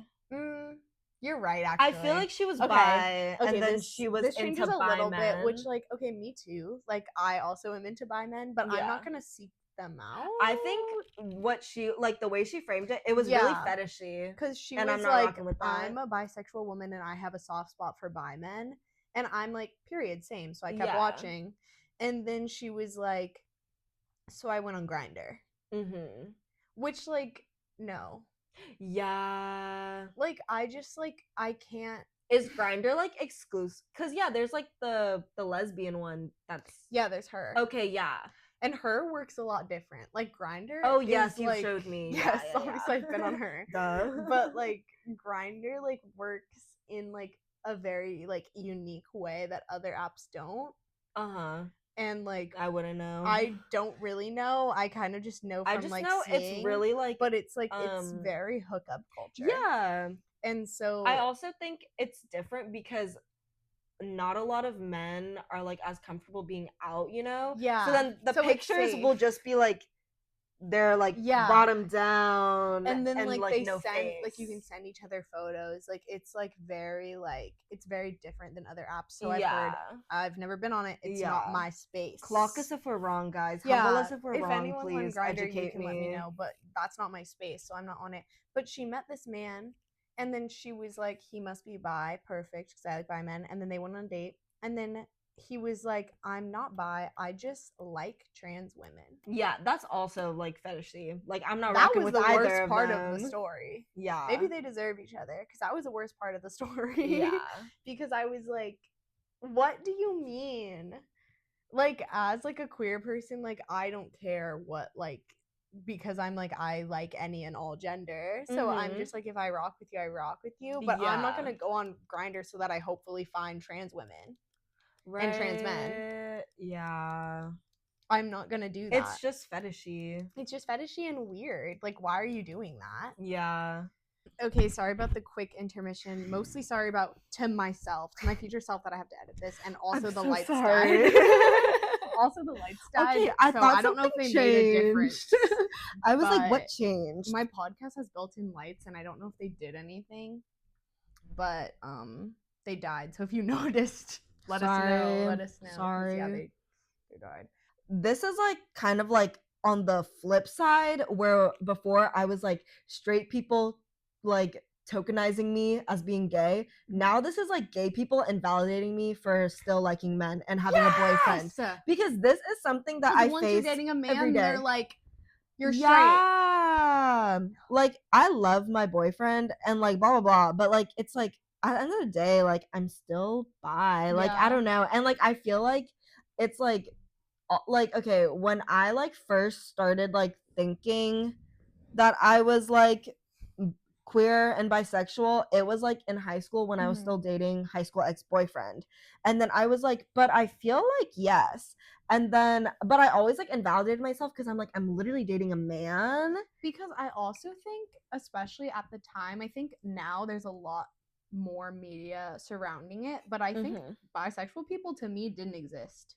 You're right, actually. I feel like she was bi, and then she was this into a bi little men. bit, which, like, okay, me too. Like, I also am into bi men, but I'm not gonna seek them out. I think what she, like, the way she framed it, it was really fetishy. Because she was like, I'm a bisexual woman, and I have a soft spot for bi men. And I'm like, period, same. So I kept watching. And then she was like, so I went on Grindr. Which, like, no. Yeah. Like, I just, like, I can't. Is Grindr, like, exclusive? Because, there's, like, the lesbian one that's... Yeah, there's her. Okay, yeah. And her works a lot different. Like, Grindr Oh, yes, you like, showed me. Yes, obviously I've been on her. Duh. But, like, Grindr, like, works in, like, a very, like, unique way that other apps don't. And, like, I wouldn't know. I don't really know. I kind of just know from, I just like, know seeing, it's really, like... But it's, like, it's very hookup culture. Yeah. And so... I also think it's different because not a lot of men are, like, as comfortable being out, you know? Yeah. So then the pictures will just be, like, they're like bottom down, and then like they no send face. like you can send each other photos. Like it's like very like it's very different than other apps. So I've never been on it. It's not my space. Clock us if we're wrong, guys. Humble us if we're wrong. If anyone's on Grindr, you can let me know. But that's not my space, so I'm not on it. But she met this man, and then she was like, he must be bi, perfect, because I like bi men. And then they went on a date, and then he was like, I'm not bi, I just like trans women. Yeah, that's also like fetishy. Like I'm not rocking with either of them. That was the worst part of the story. Yeah. Maybe they deserve each other, because that was the worst part of the story. Yeah. Because I was like, what do you mean? Like, as like a queer person, like I don't care what like, because I'm like, I like any and all gender. So I'm just like, if I rock with you, I rock with you. But I'm not gonna go on Grindr so that I hopefully find trans women. Right. And trans men. Yeah. I'm not gonna do that. It's just fetishy. It's just fetishy and weird. Like, why are you doing that? Yeah. Okay, sorry about the quick intermission. Mostly sorry about to myself, to my future self, that I have to edit this, and also the lights died. Also the lights died. Okay, I don't know if they made a difference. I was like, what changed? My podcast has built-in lights, and I don't know if they did anything, but they died. So if you noticed, let us know. Sorry. Yeah, they died. This is like kind of like on the flip side, where before I was like straight people like tokenizing me as being gay. Now this is like gay people invalidating me for still liking men and having a boyfriend, because this is something that I face once you're dating a man every day. They're like, you're straight. Yeah, like I love my boyfriend and like blah blah blah, but like it's like at the end of the day, like I'm still bi. Like I don't know, and like I feel like it's like okay, when I like first started like thinking that I was like queer and bisexual, it was like in high school when I was still dating high school ex-boyfriend, and then I was like, but I feel like yes, and then but I always like invalidated myself because I'm like, I'm literally dating a man. Because I also think, especially at the time, I think now there's a lot more media surrounding it, but I think bisexual people to me didn't exist.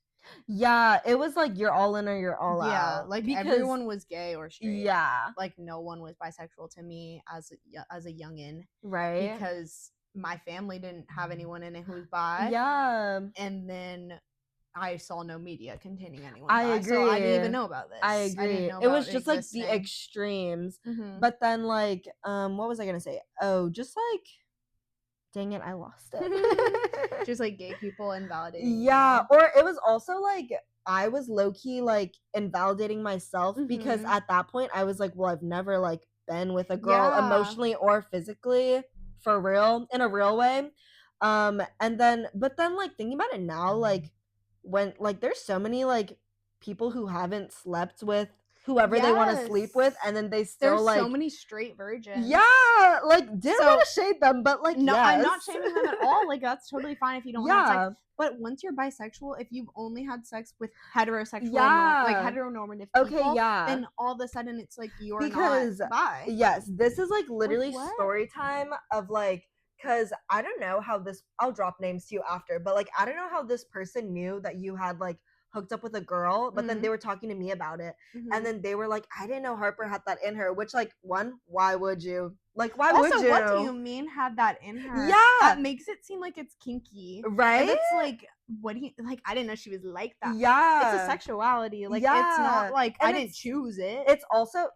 Yeah, it was like you're all in or you're all out. Yeah, like because everyone was gay or straight. Yeah, like no one was bisexual to me as a youngin', right? Because my family didn't have anyone in it who was bi. Yeah, and then I saw no media containing anyone. I agree. So I didn't even know about this. I agree. I didn't know it was just like the extremes. But then like, what was I gonna say? Oh, just like. Dang it, I lost it. Just like gay people invalidating. Yeah, or it was also like I was low-key like invalidating myself because at that point I was like, well, I've never like been with a girl emotionally or physically for real, in a real way. And then but then like thinking about it now, like when like there's so many like people who haven't slept with whoever they want to sleep with, and then they still there's like so many straight virgins. Yeah, like didn't want to shade them, but like no, I'm not shaming them at all. Like that's totally fine if you don't have sex. But once you're bisexual, if you've only had sex with heterosexual, like heteronormative people, then all of a sudden it's like you're not bi. Yes, this is like literally story time of like, because I don't know how this. I'll drop names to you after, but like I don't know how this person knew that you had like hooked up with a girl, but then they were talking to me about it, and then they were like, I didn't know Harper had that in her, which like, one, why would you? Like, why would you? What do you mean had that in her? Yeah, that makes it seem like it's kinky, right? And it's like, what do you like? I didn't know she was like that. Yeah, it's a sexuality. Like, it's not like I didn't choose it. It's also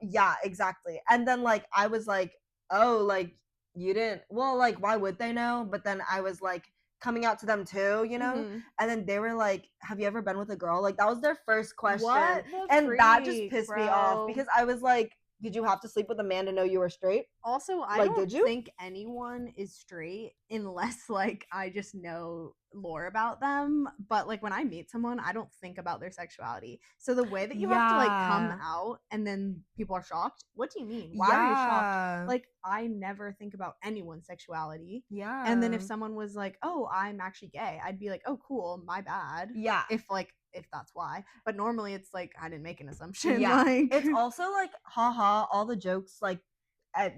exactly. And then like I was like, oh, like you didn't. Well, like why would they know? But then I was like coming out to them too, you know? And then they were like, have you ever been with a girl? Like that was their first question. That just pissed me off because I was like, did you have to sleep with a man to know you were straight? Also, I don't think anyone is straight unless like I just know lore about them. But like when I meet someone, I don't think about their sexuality. So the way that you have to like come out and then people are shocked. What do you mean? Why are you shocked? Like I never think about anyone's sexuality. Yeah. And then if someone was like, oh, I'm actually gay, I'd be like, oh, cool, my bad. Yeah. If that's why. But normally it's like I didn't make an assumption. Yeah. Like it's also like haha, all the jokes like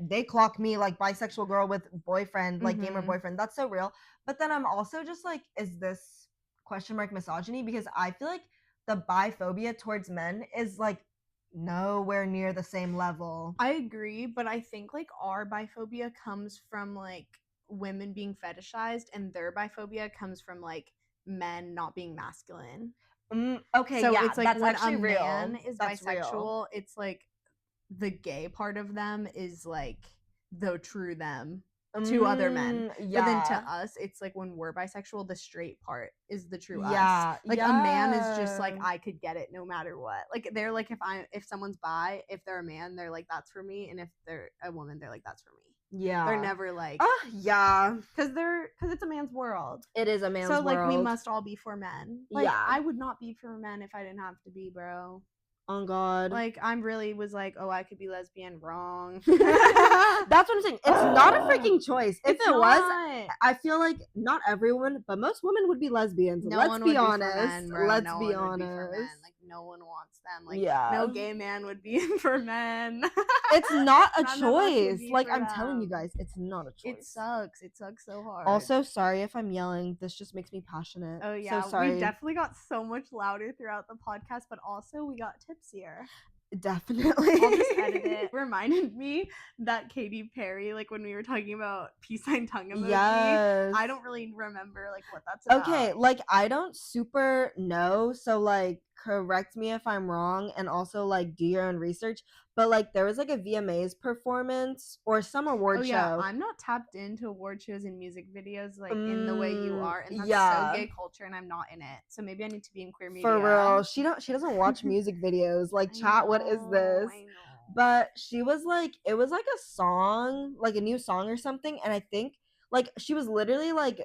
they clock me like bisexual girl with boyfriend, like gamer boyfriend. That's so real. But then I'm also just like, is this question mark misogyny? Because I feel like the bi-phobia towards men is like nowhere near the same level. I agree, but I think like our biphobia comes from like women being fetishized, and their biphobia comes from like men not being masculine. Okay, So yeah, it's like that's when actually a man real. is That's bisexual, real. it's like the gay part of them is like the true them to other men. But then to Yeah. us, it's like when we're bisexual, the straight part is the true us. Yeah. Like a man is just like Yeah. I could get it no matter what. Like they're like if someone's bi, if they're a man, they're like that's for me, and if they're a woman, they're like that's for me. Yeah. They're never like yeah. because it's a man's world. It is a man's So like we world. must all be for men. Like Yeah. I would not be for men if I didn't have to be, bro. Oh God. Like I'm really was like, oh, I could be lesbian. Wrong. That's what I'm saying. It's not a freaking choice. If It's it was, not. I feel like not everyone, but most women would be lesbians. No Let's one be would honest. be for men, bro. Let's No be one would be for men. honest. Like no one wants them. Like Yeah. no gay man would be for men. It's not a None of us would choice. be Like for I'm telling you them. guys, it's not a choice. It sucks. It sucks so hard. Also, sorry if I'm yelling. This just makes me passionate. Oh yeah, so sorry. we definitely got so much louder throughout the podcast, but also we got tipsier. Definitely. I'll just edit it. Reminded me that Katy Perry, like when we were talking about peace sign tongue emoji. Yes. I don't really remember like what that's about. Okay, like I don't super know, so like correct me if I'm wrong, and also like do your own research. But like there was like a VMAs performance or some award show. I'm not tapped into award shows and music videos like in the way you are, and that's so gay culture, and I'm not in it. So maybe I need to be in queer media. For real, she doesn't watch music videos. Like chat, what is this? I know. But she was like, it was like a song, like a new song or something, and I think like she was literally like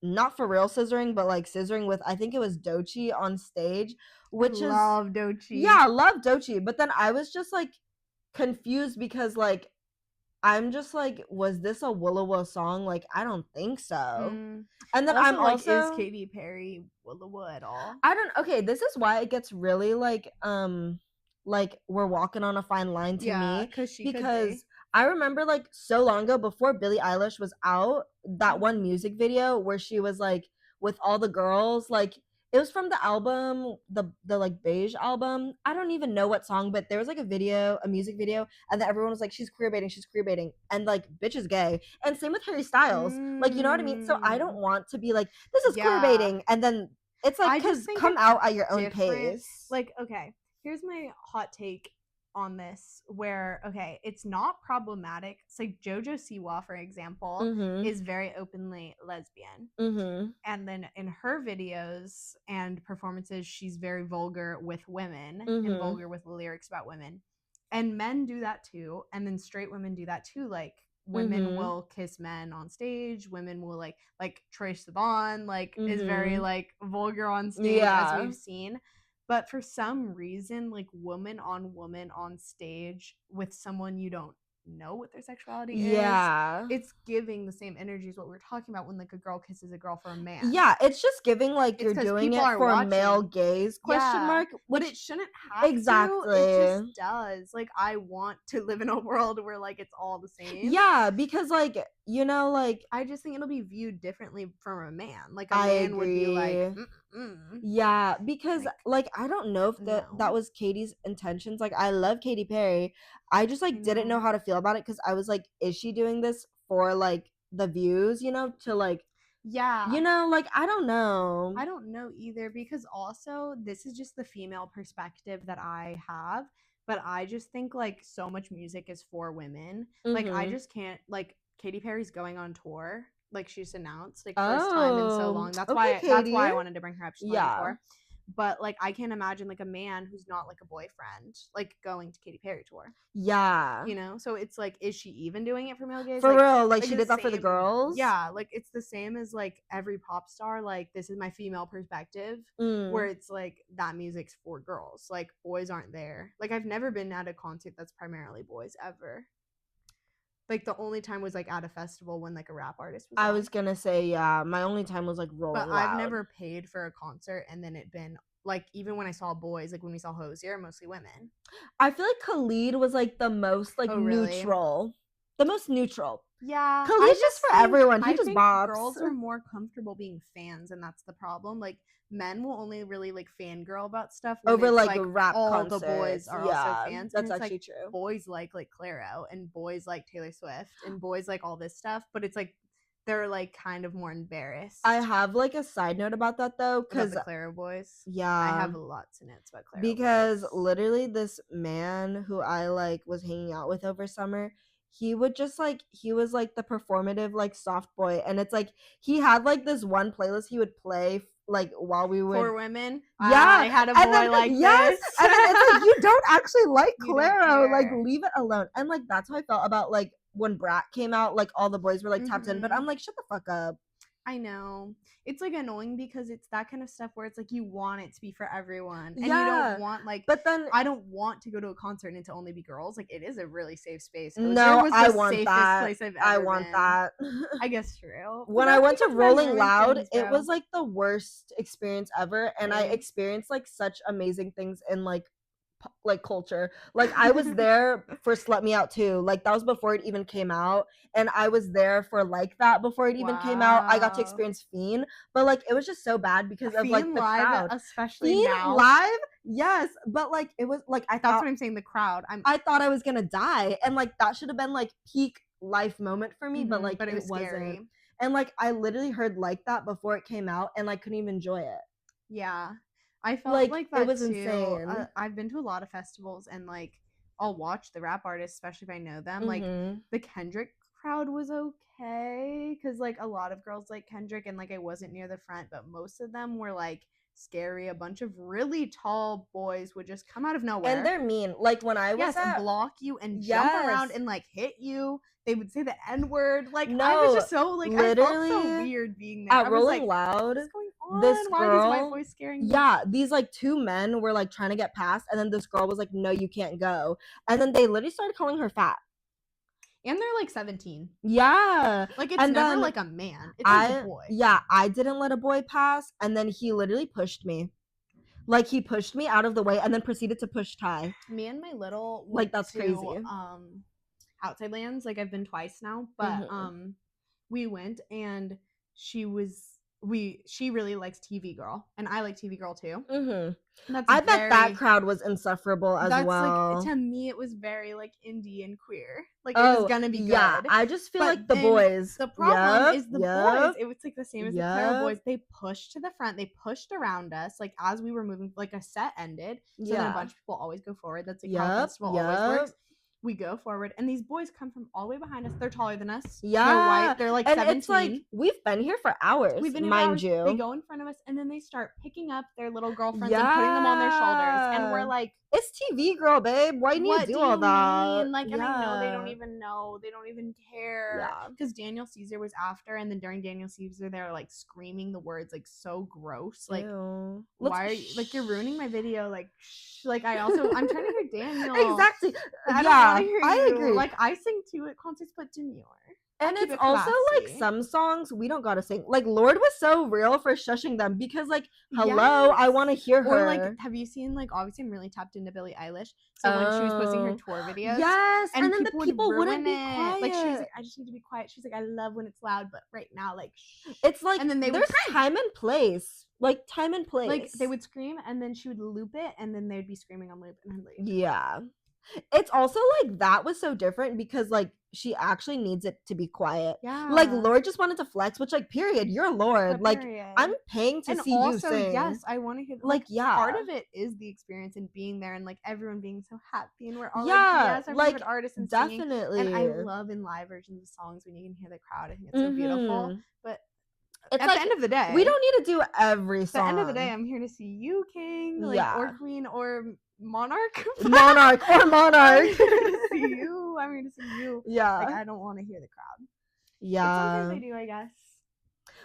not for real scissoring, but like scissoring with I think it was Doechii on stage, which I love Doechii. Yeah, I love Doechii. But then I was just like confused because like I'm just like, was this a Willa song? Like I don't think so. And then also, I'm like, also is Katy Perry Willa at all? I don't. Okay, this is why it gets really like we're walking on a fine line to me because I remember like so long ago before Billie Eilish was out, that one music video where she was like with all the girls, like it was from the album, the like Beige album. I don't even know what song, but there was like a music video, and then everyone was like, she's queer baiting, and like bitch is gay. And same with Harry Styles. Like, you know what I mean? So I don't want to be like, this is queer baiting, and then it's like, because come out at your own pace. Like, okay, here's my hot take on this, where, okay, it's not problematic. It's like JoJo Siwa, for example, is very openly lesbian. And then in her videos and performances, she's very vulgar with women and vulgar with lyrics about women. And men do that too. And then straight women do that too. Like, women will kiss men on stage. Women will like Troye Sivan like is very like vulgar on stage, as we've seen. But for some reason, like woman on stage with someone you don't know what their sexuality is, it's giving the same energy as what we were talking about when like a girl kisses a girl for a man. Yeah, it's just giving like you're doing it for a male gaze question mark, but it shouldn't have to. It just does. Like I want to live in a world where like it's all the same. Yeah, because like, you know, like I just think it'll be viewed differently from a man. Like a man would be like, yeah, because like I don't know if that was Katie's intentions. Like I love Katy Perry. I just like didn't know how to feel about it because I was like, is she doing this for like the views, you know, to like, you know, like I don't know either, because also this is just the female perspective that I have, but I just think like so much music is for women. Like I just can't, like Katy Perry's going on tour, like she just announced, like first time in so long. That's why I wanted to bring her up. She's on tour. But like I can't imagine like a man who's not like a boyfriend like going to Katy Perry tour. Yeah, you know, so it's like, is she even doing it for male gays? For real, like she did that for the girls. Yeah, like it's the same as like every pop star. Like this is my female perspective, where it's like that music's for girls. Like boys aren't there. Like I've never been at a concert that's primarily boys ever. Like the only time was like at a festival when like a rap artist was on. I was gonna say, yeah, my only time was like Rolling Loud. But I've never paid for a concert and then it been like, even when I saw boys, like when we saw Hosier, mostly women. I feel like Khalid was like the most like neutral. The most neutral. Yeah, Khalid's just for everyone. He I just think bops. girls are more comfortable being fans, and that's the problem. Like, men will only really like fangirl about stuff when over it's like like rap all concerts. the boys are also fans. That's and it's actually like true. boys like Clairo, and boys like Taylor Swift, and boys like all this stuff, but it's like they're like kind of more embarrassed. I have like a side note about that though, because the Clairo boys. yeah, I have lots of notes about Clairo because boys. literally this man who I like was hanging out with over summer, he would just like, he was like the performative like soft boy, and it's like he had like this one playlist he would play like while we would For women, yeah, I had a boy then, like yes, this. and then it's like, you don't actually like You don't Clairo, like care. leave it alone. And like that's how I felt about like when Brat came out, like all the boys were like tapped in, but I'm like, shut the fuck up. I know. It's like annoying because it's that kind of stuff where it's like you want it to be for everyone. And you Yeah, don't want like, but then I don't want to go to a concert and to only be girls. Like, it is a really safe space. no, was I the want safest that. place I've ever I want been. that. I guess true. But When I that's went to because men Rolling ruin Loud, things, it bro. was like the worst experience ever, and I Really? experienced like such amazing things in like culture. Like I was there for Slut Me Out too. Like that was before it even came out, and I was there for Like That before it even came out. I got to experience Fiend, but like it was just so bad because of like the live, crowd. especially Fiend now. live, yes, but like it was like That's what I'm saying. The crowd. I thought I was gonna die, and like that should have been like peak life moment for me, but like but it was wasn't. scary. And like I literally heard Like That before it came out, and like couldn't even enjoy it. Yeah, I felt like that it was too. insane. I've been to a lot of festivals, and like I'll watch the rap artists, especially if I know them. Like the Kendrick crowd was okay because like a lot of girls like Kendrick, and like I wasn't near the front, but most of them were like scary. A bunch of really tall boys would just come out of nowhere, and they're mean. Like when I was block you and jump around and like hit you. They would say the N-word. Like I was just so like I felt so weird being there. At Rolling Loud. What's going on? This Why girl, are these white boys scaring me? Yeah, these like two men were like trying to get past, and then this girl was like, "No, you can't go." And then they literally started calling her fat. And they're like 17. Yeah. Like it's never like a man. It's like a boy. Yeah, I didn't let a boy pass, and then he literally pushed me. Like he pushed me out of the way and then proceeded to push Ty. Me and my little like that's crazy. Outside Lands, like I've been twice now, but we went, and she really likes TV Girl, and I like TV Girl too. I bet that crowd was insufferable as well. Like, to me, it was very like indie and queer. Like it was gonna be good. Yeah, I just feel like the boys. The problem is the boys. It was like the same as the Clairo boys. They pushed to the front. They pushed around us. Like as we were moving, like a set ended. So then a bunch of people always go forward. That's like how festival always works. We go forward, and these boys come from all the way behind us. They're taller than us. Yeah, they're white. They're like 17. It's like we've been here for hours. We've been here mind you. They go in front of us, and then they start picking up their little girlfriends and putting them on their shoulders, and we're like, "It's TV Girl, babe. Why do you do all that?" Mean? Like, and I know they don't even know. They don't even care. Because Daniel Caesar was after, and then during Daniel Caesar, they're like screaming the words like so gross. Like, why are you like you're ruining my video? Like, like I'm trying to hear Daniel. Exactly. I agree. Like I sing too at concerts, but demure. And it's also like some songs we don't gotta sing. Like Lord was so real for shushing them because like hello, I want to hear her. Or like, have you seen like obviously I'm really tapped into Billie Eilish. So when she was posting her tour videos, and then the people wouldn't be quiet. Like she was like, I just need to be quiet. She's like, I love when it's loud, but right now, like it's like, and then there's time and place. Like time and place. Like they would scream, and then she would loop it, and then they'd be screaming on loop, and I'm like, yeah. It's also like that was so different because like she actually needs it to be quiet. Yeah. Like Lord just wanted to flex, which like period, you're Lord. Like I'm paying to see you sing. Yes, I want to hear like part of it is the experience and being there and like everyone being so happy and we're all like our favorite artists and definitely singing. And I love in live versions of songs when you can hear the crowd. I think it's so beautiful. But it's at the end of the day, we don't need to do every song. At the end of the day, I'm here to see you, King, like, or Queen, or Monarch. Monarch. I'm here to see you. I'm here to see you. Yeah. Like, I don't want to hear the crowd. Yeah. But sometimes I do, I guess.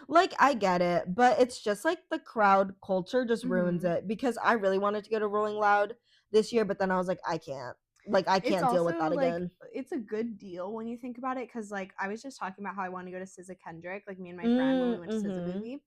Like, I get it, but it's just like the crowd culture just ruins it because I really wanted to go to Rolling Loud this year, but then I was like, I can't. Like, I can't deal with that again. It's a good deal when you think about it because, like, I was just talking about how I want to go to SZA Kendrick, like, me and my friend when we went to SZA movie.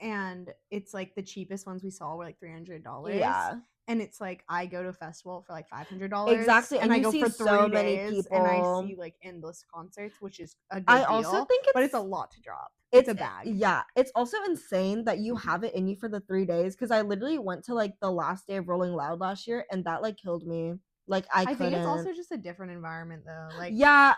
And it's, like, the cheapest ones we saw were, like, $300. Yeah. And it's like I go to a festival for like $500. Exactly, and I you go see for so 3 many days and I people. see like endless concerts, which is a I good also deal. think But it's a lot to drop. It's a bag. Yeah, it's also insane that you have it in you for the 3 days, because I literally went to like the last day of Rolling Loud last year, and that like killed me. Like I think it's couldn't. also just a different environment though. Like Yeah,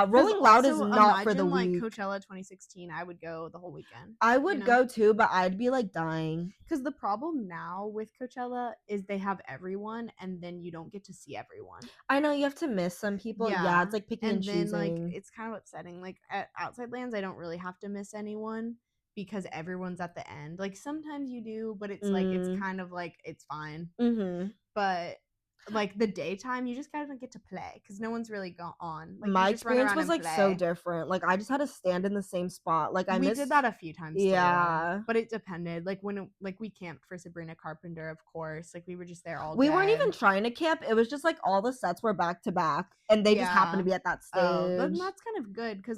Rolling Loud is not for the imagine like week. Coachella 2016, I would go the whole weekend. I would go too, but I'd be like dying. Because the problem now with Coachella is they have everyone, and then you don't get to see everyone. I know you have to miss some people. Yeah, it's like picking and choosing. Like it's kind of upsetting. Like at Outside Lands, I don't really have to miss anyone because everyone's at the end. Like sometimes you do, but it's like it's kind of like it's fine. But like the daytime, you just gotta get to play because no one's really on. Like my experience was like so different. Like I just had to stand in the same spot. Like we did that a few times. Yeah, but it depended. Like when we camped for Sabrina Carpenter, of course. Like we were just there all day. We weren't even trying to camp. It was just like all the sets were back to back, and they just happened to be at that stage. Oh, then that's kind of good because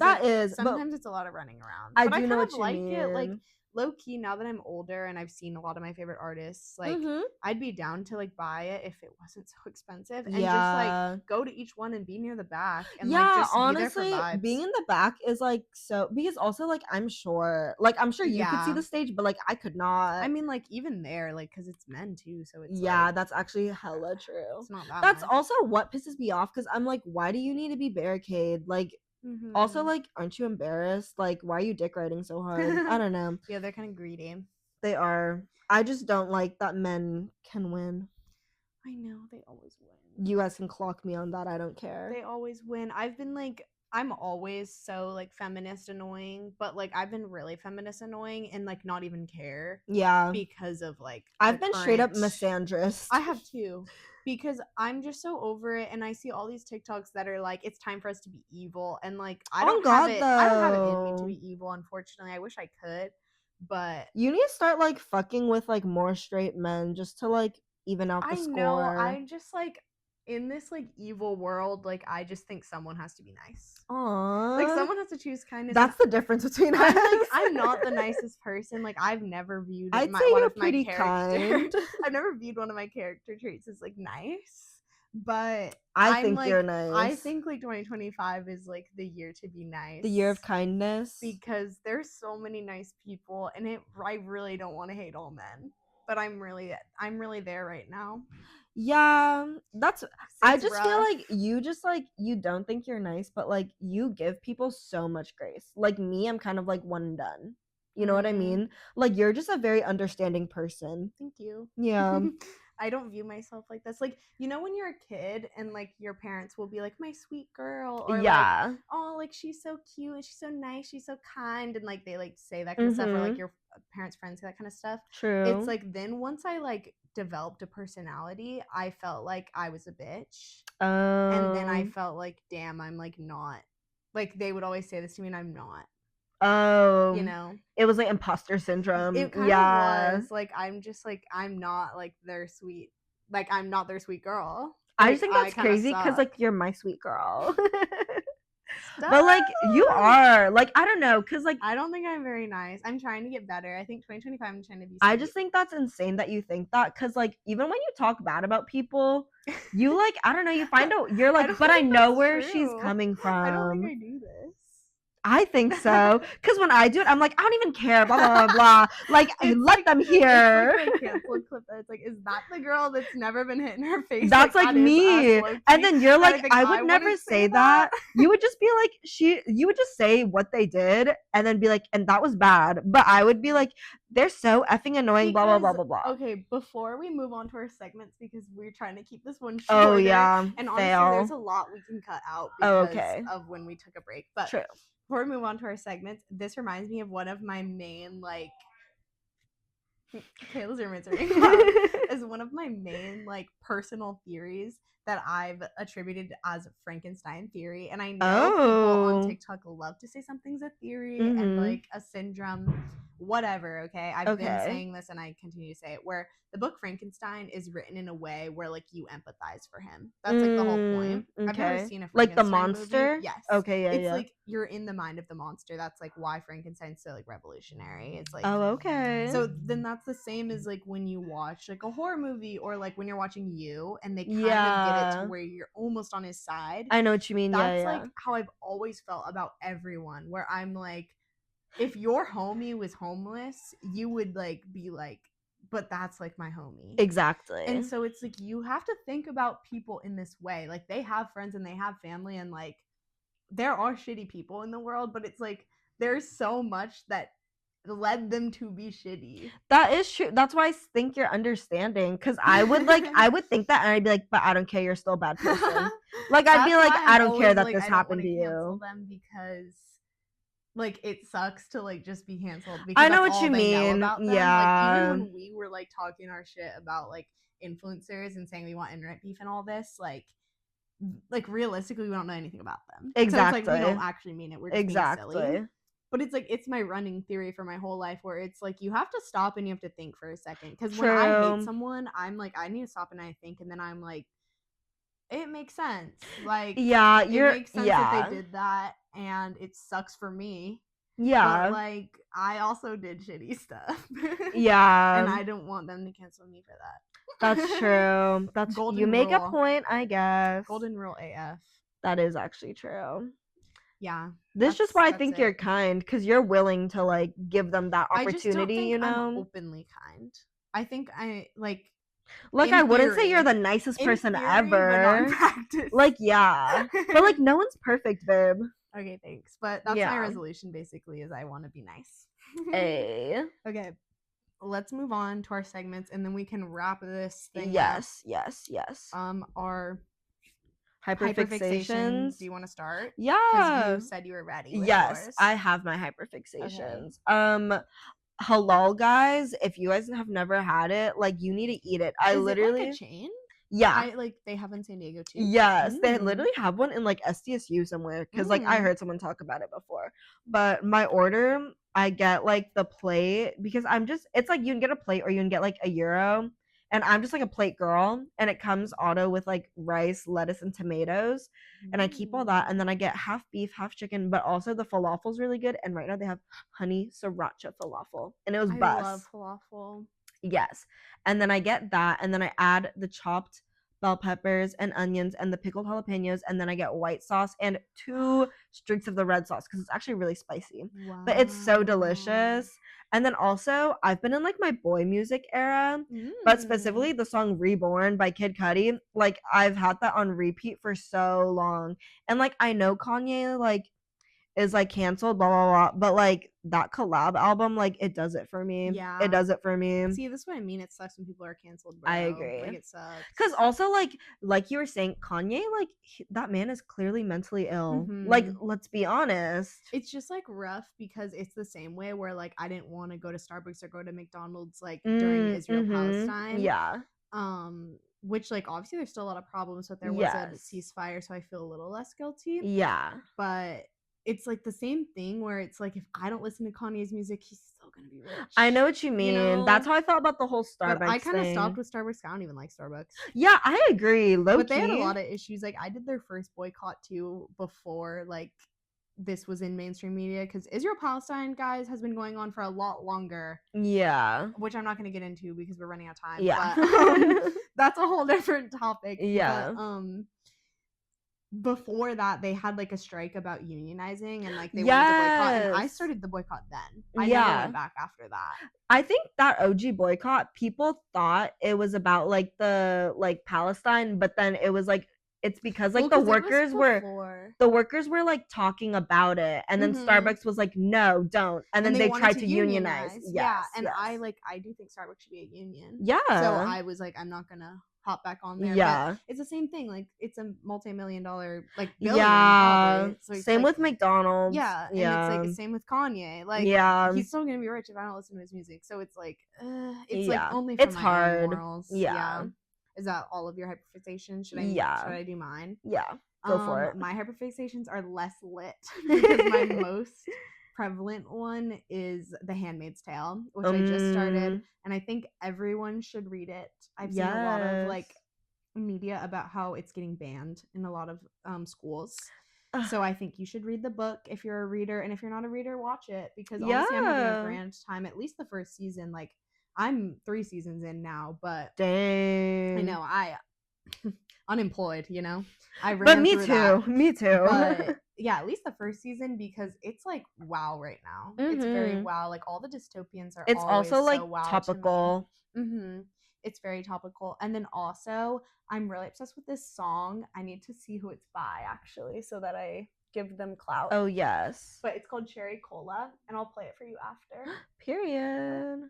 sometimes it's a lot of running around. I do know what you mean. It. Like low key, now that I'm older and I've seen a lot of my favorite artists, like I'd be down to like buy it if it wasn't so expensive and just like go to each one and be near the back. And like just honestly, be there for vibes. Being in the back is like so, because also like I'm sure you could see the stage, but like I could not. I mean, like even there, like because it's men too, so it's that's actually hella true. It's not that that's much. Also what pisses me off, because I'm like, why do you need to be barricade? Like also, like, aren't you embarrassed? Like, why are you dick riding so hard? I don't know. Yeah, they're kind of greedy. They are. I just don't like that men can win. I know, they always win. You guys can clock me on that. I don't care. They always win. I've been like, I'm always so like feminist annoying, but like I've been really feminist annoying and like not even care. Yeah. Because of like I've been straight up misandrist. I have too. Because I'm just so over it, and I see all these TikToks that are like, it's time for us to be evil, and like I don't have it in me to be evil, unfortunately. I wish I could, but you need to start like fucking with like more straight men just to like even out the score. I know. I just like in this like evil world, like I just think someone has to be nice. Aww. Like someone has to choose kindness. That's the difference between us. I'm not the nicest person. Like I've never viewed one of my character. I've never viewed one of my character traits as like nice. But I think you're nice. I think like 2025 is like the year to be nice. The year of kindness. Because there's so many nice people, and I really don't want to hate all men. But I'm really there right now. Yeah, I just feel like you don't think you're nice, but like you give people so much grace. Like me, I'm kind of like one and done. You know what I mean? Like you're just a very understanding person. Thank you. Yeah. I don't view myself like this. Like, you know, when you're a kid and like your parents will be like, my sweet girl, or like, oh, like she's so cute and she's so nice, she's so kind, and like they like say that kind of stuff, or like your parents' friends say that kind of stuff. True. It's like then once I like developed a personality, I felt like I was a bitch. And then I felt like, damn, I'm like not. Like they would always say this to me and I'm not. Oh, you know, it was like imposter syndrome. It kind of was like I'm just like I'm not like their sweet, like I'm not their sweet girl. Like, I just think that's crazy because like you're my sweet girl. But like you are, like I don't know, because like I don't think I'm very nice. I'm trying to get better. I think 2025 I'm trying to be sweet. I just think that's insane that you think that, because like even when you talk bad about people, you like I don't know, you find out you're like, but I know where she's coming from. I don't think I do this. I think so, because when I do it, I'm like, I don't even care, blah blah blah blah. Like, let them hear. It's like a canceled clip. It's like, is that the girl that's never been hit in her face? That's like me. And then you're like, I would never say that. You would just be like, you would just say what they did, and then be like, and that was bad. But I would be like, they're so effing annoying, blah blah blah blah blah. Okay, before we move on to our segments, because we're trying to keep this one shorter. Oh yeah, and honestly, there's a lot we can cut out because of when we took a break. But true. Before we move on to our segments, this reminds me of one of my main, like, Kayla's roommates are is one of my main, like, personal theories that I've attributed as Frankenstein theory. And I know people on TikTok love to say something's a theory and, like, a syndrome, whatever, okay? I've been saying this and I continue to say it, where the book Frankenstein is written in a way where, like, you empathize for him. That's, like, the whole point. I've never seen a Frankenstein like the monster? movie. Yes. Okay, yeah, it's like you're in the mind of the monster. That's like why Frankenstein's so like revolutionary. It's like, oh, okay. so then that's the same as like when you watch like a horror movie or like when you're watching You and they kind of get it to where you're almost on his side. I know what you mean. That's like how I've always felt about everyone, where I'm like, if your homie was homeless, you would like be like, but that's like my homie. Exactly. And so it's like you have to think about people in this way. Like they have friends and they have family, and like there are shitty people in the world, but it's like there's so much that led them to be shitty. That is true. That's why I think you're understanding, because I would think that and I'd be like, but I don't care, you're still a bad person. Like I'd be like, I don't care that this happened to you. Them because like it sucks to like just be canceled because I know what you mean. Yeah. Like even when we were like talking our shit about like influencers and saying we want internet beef and all this, like realistically we don't know anything about them. Exactly. So it's like we don't actually mean it. We're just being silly. But it's like it's my running theory for my whole life, where it's like you have to stop and you have to think for a second. Because when I hate someone, I'm like, I need to stop and I think, and then I'm like, it makes sense. Like, yeah, it makes sense that they did that, and it sucks for me. Yeah. But like, I also did shitty stuff. Yeah. And I don't want them to cancel me for that. That's true. That's golden you make rule. A point, I guess. Golden rule AF. That is actually true. Yeah. This is just why I think you're kind, because you're willing to like give them that opportunity. I just don't think I'm openly kind. I think I like. Like I wouldn't say you're the nicest person ever. Like yeah, but like no one's perfect, babe. Okay, thanks. But that's my resolution basically, is I want to be nice. Hey. Okay. Let's move on to our segments, and then we can wrap this thing up. Yes. Our hyperfixations. Do you want to start? Yeah. Because you said you were ready. Yes, yours. I have my hyperfixations. Okay. Halal, guys. If you guys have never had it, like you need to eat it. Is it like a chain? Yeah. They have in San Diego too. Yes, they literally have one in like SDSU somewhere, because like I heard someone talk about it before. But my order, I get like the plate, because it's like you can get a plate or you can get like a euro, and I'm just like a plate girl, and it comes auto with like rice, lettuce, and tomatoes, and I keep all that, and then I get half beef, half chicken, but also the falafel's really good, and right now they have honey sriracha falafel, and it was best. I love falafel. Yes. And then I get that, and then I add the chopped bell peppers and onions and the pickled jalapenos, and then I get white sauce and 2 streaks of the red sauce, because it's actually really spicy. Wow. But it's so delicious. And then also, I've been in like my boy music era, but specifically the song Reborn by Kid Cudi. Like I've had that on repeat for so long. And like I know Kanye like is like canceled, blah blah blah, but like that collab album, like it does it for me. Yeah, it does it for me. See, this is what I mean. It sucks when people are canceled, bro. I agree. Like it sucks. Because also like you were saying, Kanye, like that man is clearly mentally ill. Like let's be honest. It's just like rough, because it's the same way where like I didn't want to go to Starbucks or go to McDonald's like during Israel Palestine. Yeah. Which like obviously there's still a lot of problems, but there was a ceasefire, so I feel a little less guilty. Yeah. But it's like the same thing where it's like if I don't listen to Kanye's music, he's still gonna be rich. I know what you mean. You know? That's how I felt about the whole Starbucks thing. I kind of stopped with Starbucks. I don't even like Starbucks. Yeah, I agree. But they had a lot of issues. Like I did their first boycott too before like this was in mainstream media, because Israel Palestine, guys, has been going on for a lot longer. Yeah. Which I'm not going to get into because we're running out of time. Yeah. But, that's a whole different topic. Yeah. But, before that, they had like a strike about unionizing, and like they wanted to boycott, and I started the boycott then. I never went back after that. I think that OG boycott, people thought it was about like the like Palestine, but then it was like it's because like the workers were like talking about it, and then Starbucks was like, no, don't, and then they tried to unionize. Yes, and I do think Starbucks should be a union. Yeah. So I was like, I'm not gonna hop back on there. Yeah. But it's the same thing. Like it's a multi-million-dollar like billion. Yeah. So same with McDonald's. Yeah. And it's like the same with Kanye. Like he's still gonna be rich if I don't listen to his music. So it's like it's like only for my own morals. Yeah. Is that all of your hyperfixations? Should I do mine? Yeah. Go for it. My hyperfixations are less lit because my most prevalent one is The Handmaid's Tale, which I just started, and I think everyone should read it. I've seen a lot of like media about how it's getting banned in a lot of schools. So I think you should read the book if you're a reader, and if you're not a reader, watch it, because Yeah. honestly, I'm having a grand time. At least the first season. Like, I'm 3 seasons in now, but dang, I know I unemployed, you know. I ran but me through too. that. Me too. But yeah, at least the first season, because it's like wow right now. It's very wow. Like, all the dystopians are It's always also like so wow topical. to me. It's very topical. And then also, I'm really obsessed with this song. I need to see who it's by, actually, so that I give them clout. Oh yes. But it's called Cherry Cola, and I'll play it for you after. Period.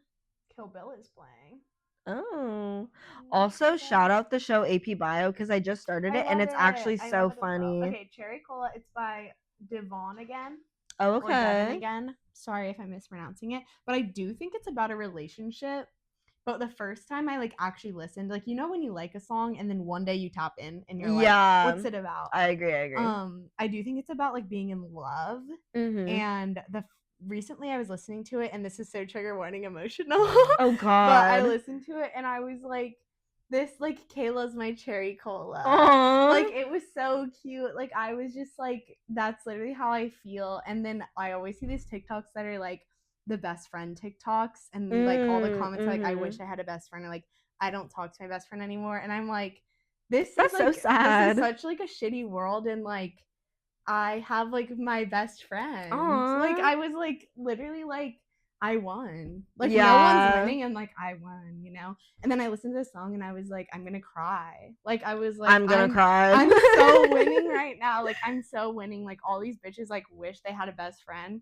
Kill Bill is playing. Oh. Also, shout out the show AP Bio, because I just started it and it's actually so funny. Well. Okay, Cherry Cola, it's by Devon again. Oh, Or Devon okay. again. Sorry if I'm mispronouncing it. But I do think it's about a relationship. But the first time I like actually listened, like, you know when you like a song and then one day you tap in and you're Yeah. like, what's it about? I agree. I do think it's about like being in love. And recently I was listening to it, and this is so trigger warning emotional. Oh god. But I listened to it and I was like, this, like, Kayla's my Cherry Cola. Aww. Like, it was so cute. Like, I was just like, that's literally how I feel. And then I always see these TikToks that are like the best friend TikToks, and like all the comments are like, I wish I had a best friend, or like, I don't talk to my best friend anymore. And I'm like, that's like, so sad. This is such like a shitty world, and like, I have like my best friend. Aww. Like, I was like, literally like, I won. Like, no one's winning, and like, I won, you know? And then I listened to this song and I was like, I'm gonna cry. Like, I was like, I'm gonna cry. I'm so winning right now. Like, I'm so winning. Like, all these bitches like wish they had a best friend.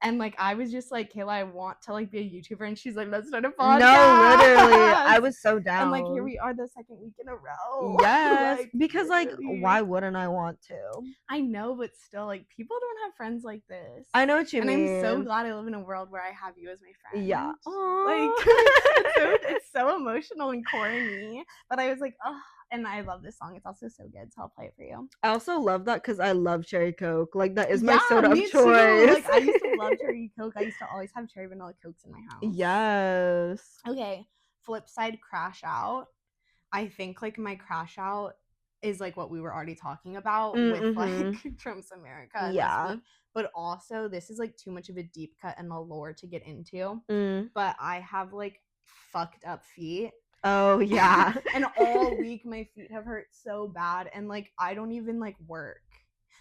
And like, I was just like, Kayla, I want to like be a YouTuber, and she's like, let's start a podcast. No, literally, I was so down. And like, here we are, the second week in a row. Yes, like, because like, why wouldn't I want to? I know, but still, like, people don't have friends like this. I know what you mean. And I'm so glad I live in a world where I have you as my friend. Yeah. Like, it's so emotional and corny. But I was like, oh. And I love this song. It's also so good, so I'll play it for you. I also love that because I love cherry Coke. Like, that is my soda of choice. Too. Like, I used to love cherry Coke. I used to always have cherry vanilla Cokes in my house. Yes. Okay. Flip side, crash out. I think like my crash out is like what we were already talking about with like Trump's America. Yeah. But also, this is like too much of a deep cut and a lore to get into. But I have like fucked up feet. Oh yeah. And all week my feet have hurt so bad, and like, I don't even like work.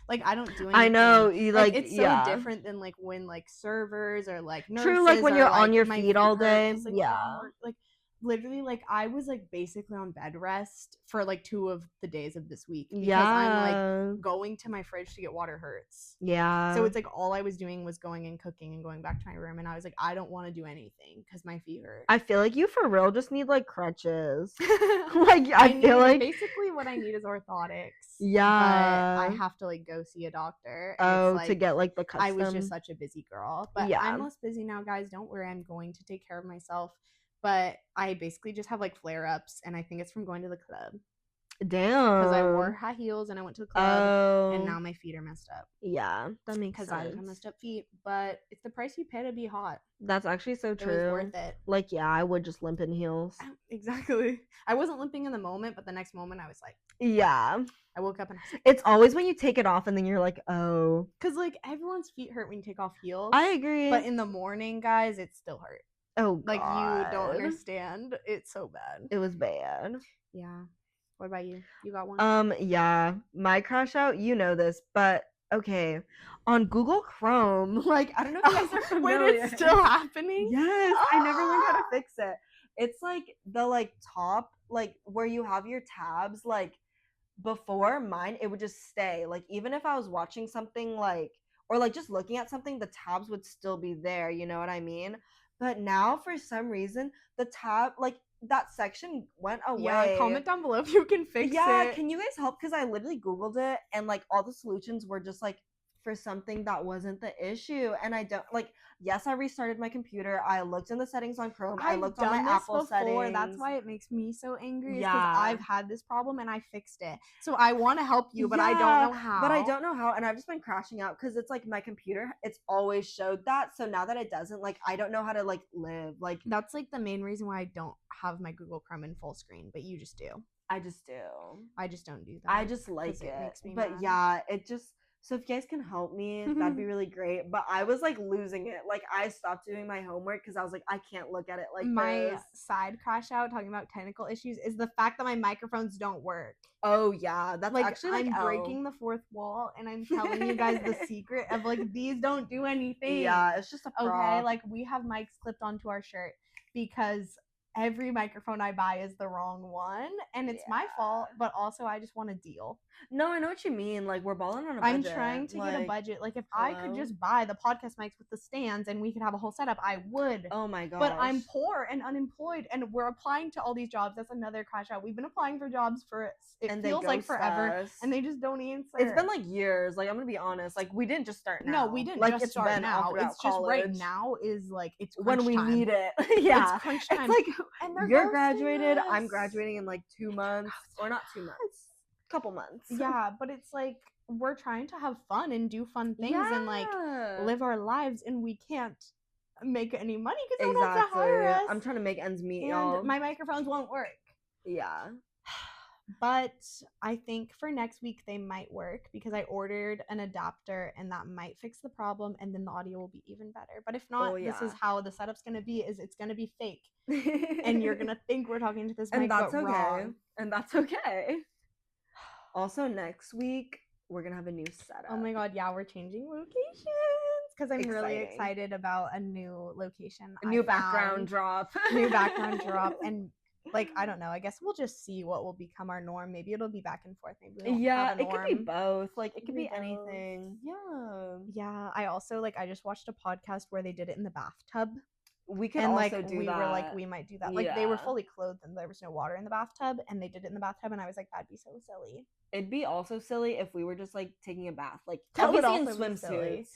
Like, I don't do anything. I know, you like it's so different than like when like servers or like nurses. True, like when you're like, on your feet all day. Like, yeah. Like, literally, like, I was like basically on bed rest for like 2 of the days of this week, because I'm like, going to my fridge to get water hurts. Yeah. So it's like all I was doing was going and cooking and going back to my room, and I was like, I don't want to do anything because my feet hurt. I feel like you for real just need like crutches. Like, I feel like basically what I need is orthotics. Yeah. But I have to like go see a doctor. Oh, like, to get like the custom. I was just such a busy girl. But yeah. I'm less busy now, guys. Don't worry. I'm going to take care of myself. But I basically just have like flare-ups, and I think it's from going to the club. Damn. Because I wore high heels and I went to the club, and now my feet are messed up. Yeah, that makes sense. Because I have messed up feet, but it's the price you pay to be hot. That's actually so true. It was worth it. Like, yeah, I would just limp in heels. Exactly. I wasn't limping in the moment, but the next moment I was like, yeah. I woke up and I was like, it's always when you take it off and then you're like, oh. Because like, everyone's feet hurt when you take off heels. I agree. But in the morning, guys, it still hurt. Oh, God. Like, you don't understand. It's so bad. It was bad. Yeah. What about you? You got one? Yeah. My crash out, you know this, but okay. On Google Chrome, like, I don't know if you guys are familiar. Wait, it's still happening? Yes. I never learned how to fix it. It's like the like top, like where you have your tabs, like before mine, it would just stay. Like, even if I was watching something like, or like just looking at something, the tabs would still be there. You know what I mean? But now, for some reason, the tab, like, that section went away. Yeah, comment down below if you can fix it. Yeah, can you guys help? Because I literally Googled it, and, like, all the solutions were just, like, for something that wasn't the issue. And I don't, like, yes, I restarted my computer. I looked in the settings on Chrome. I looked on my Apple settings. That's why it makes me so angry. Yeah. Because I've had this problem, and I fixed it. So I want to help you, but I don't know how. But I don't know how, and I've just been crashing out because it's, like, my computer, it's always showed that. So now that it doesn't, like, I don't know how to, like, live. Like, that's, like, the main reason why I don't have my Google Chrome in full screen, but you just do. I just do. I just don't do that. I just like it. Makes me but mad. Yeah, it just... So if you guys can help me, that'd be really great. But I was like losing it. Like I stopped doing my homework because I was like, I can't look at it like my this. side crash out talking about technical issues is the fact that my microphones don't work. Oh yeah, that's like actually I'm breaking the fourth wall, and I'm telling you guys the secret of like these don't do anything. Yeah, it's just a prop. Okay, like we have mics clipped onto our shirt because every microphone I buy is the wrong one, and it's my fault, but also I just want a deal. No, I know what you mean. Like, we're balling on a budget. I'm trying to get a budget. Like, if I could just buy the podcast mics with the stands and we could have a whole setup, I would. Oh my gosh. But I'm poor and unemployed, and we're applying to all these jobs. That's another crash out. We've been applying for jobs for, it feels like forever, and they just don't answer. It's been like years. Like, I'm gonna be honest. Like, we didn't just start now. No, we didn't just start now. It's just right now is like, it's when we time. Need it. Yeah. It's crunch time. It's like, and you're graduated. I'm graduating in like 2 months. Or not 2 months. Couple months. Yeah, but it's like we're trying to have fun and do fun things and like live our lives, and we can't make any money because they don't have to hire us. I'm trying to make ends meet, and y'all. My microphones won't work. Yeah. But I think for next week they might work because I ordered an adapter, and that might fix the problem, and then the audio will be even better. But if not, this is how the setup's gonna be. Is it's gonna be fake, and you're gonna think we're talking to this mic, but wrong. And that's okay. Also, next week, we're going to have a new setup. Oh my god, yeah, we're changing locations because I'm really excited about a new location. A new background drop. New background drop. And, like, I don't know. I guess we'll just see what will become our norm. Maybe it'll be back and forth. Maybe we won't have a norm. It could be both. Like, it could be anything. Yeah. Yeah. I also, like, I just watched a podcast where they did it in the bathtub. We could also do we that. Were like, we might do that. Like, they were fully clothed and there was no water in the bathtub, and they did it in the bathtub, and I was like, that'd be so silly. It'd be also silly if we were just like taking a bath, like obviously in swimsuits.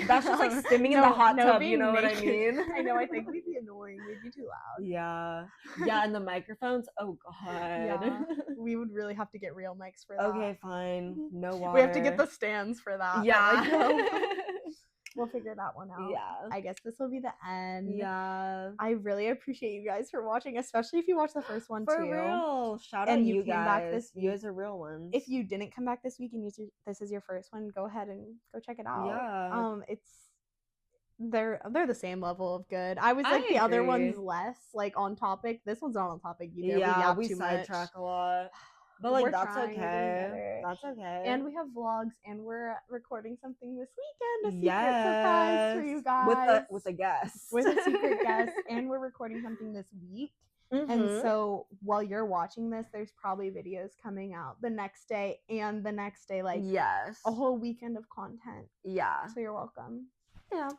That's just like stimming in the hot tub. You know what I mean? I know. I think we'd be annoying. We'd be too loud. Yeah. Yeah, and the microphones. Oh god. Yeah. We would really have to get real mics for that. Okay, fine. No water. We have to get the stands for that. Yeah. We'll figure that one out. Yeah. I guess this will be the end. Yeah. I really appreciate you guys for watching, especially if you watched the first one too. For real. Shout out you guys. Back this week. You guys are real ones. If you didn't come back this week and this is your first one, go ahead and go check it out. Yeah. They're the same level of good. I was like the other ones less like on topic. This one's not on topic either. Yeah, we sidetrack a lot. But like that's okay. That's okay. And we have vlogs, and we're recording something this weekend. A secret surprise for you guys. With a guest. With a secret guest. And we're recording something this week. Mm-hmm. And so while you're watching this, there's probably videos coming out the next day and the next day, like a whole weekend of content. Yeah. So you're welcome. Yeah.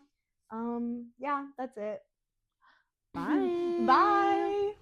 Yeah, that's it. Bye. Bye.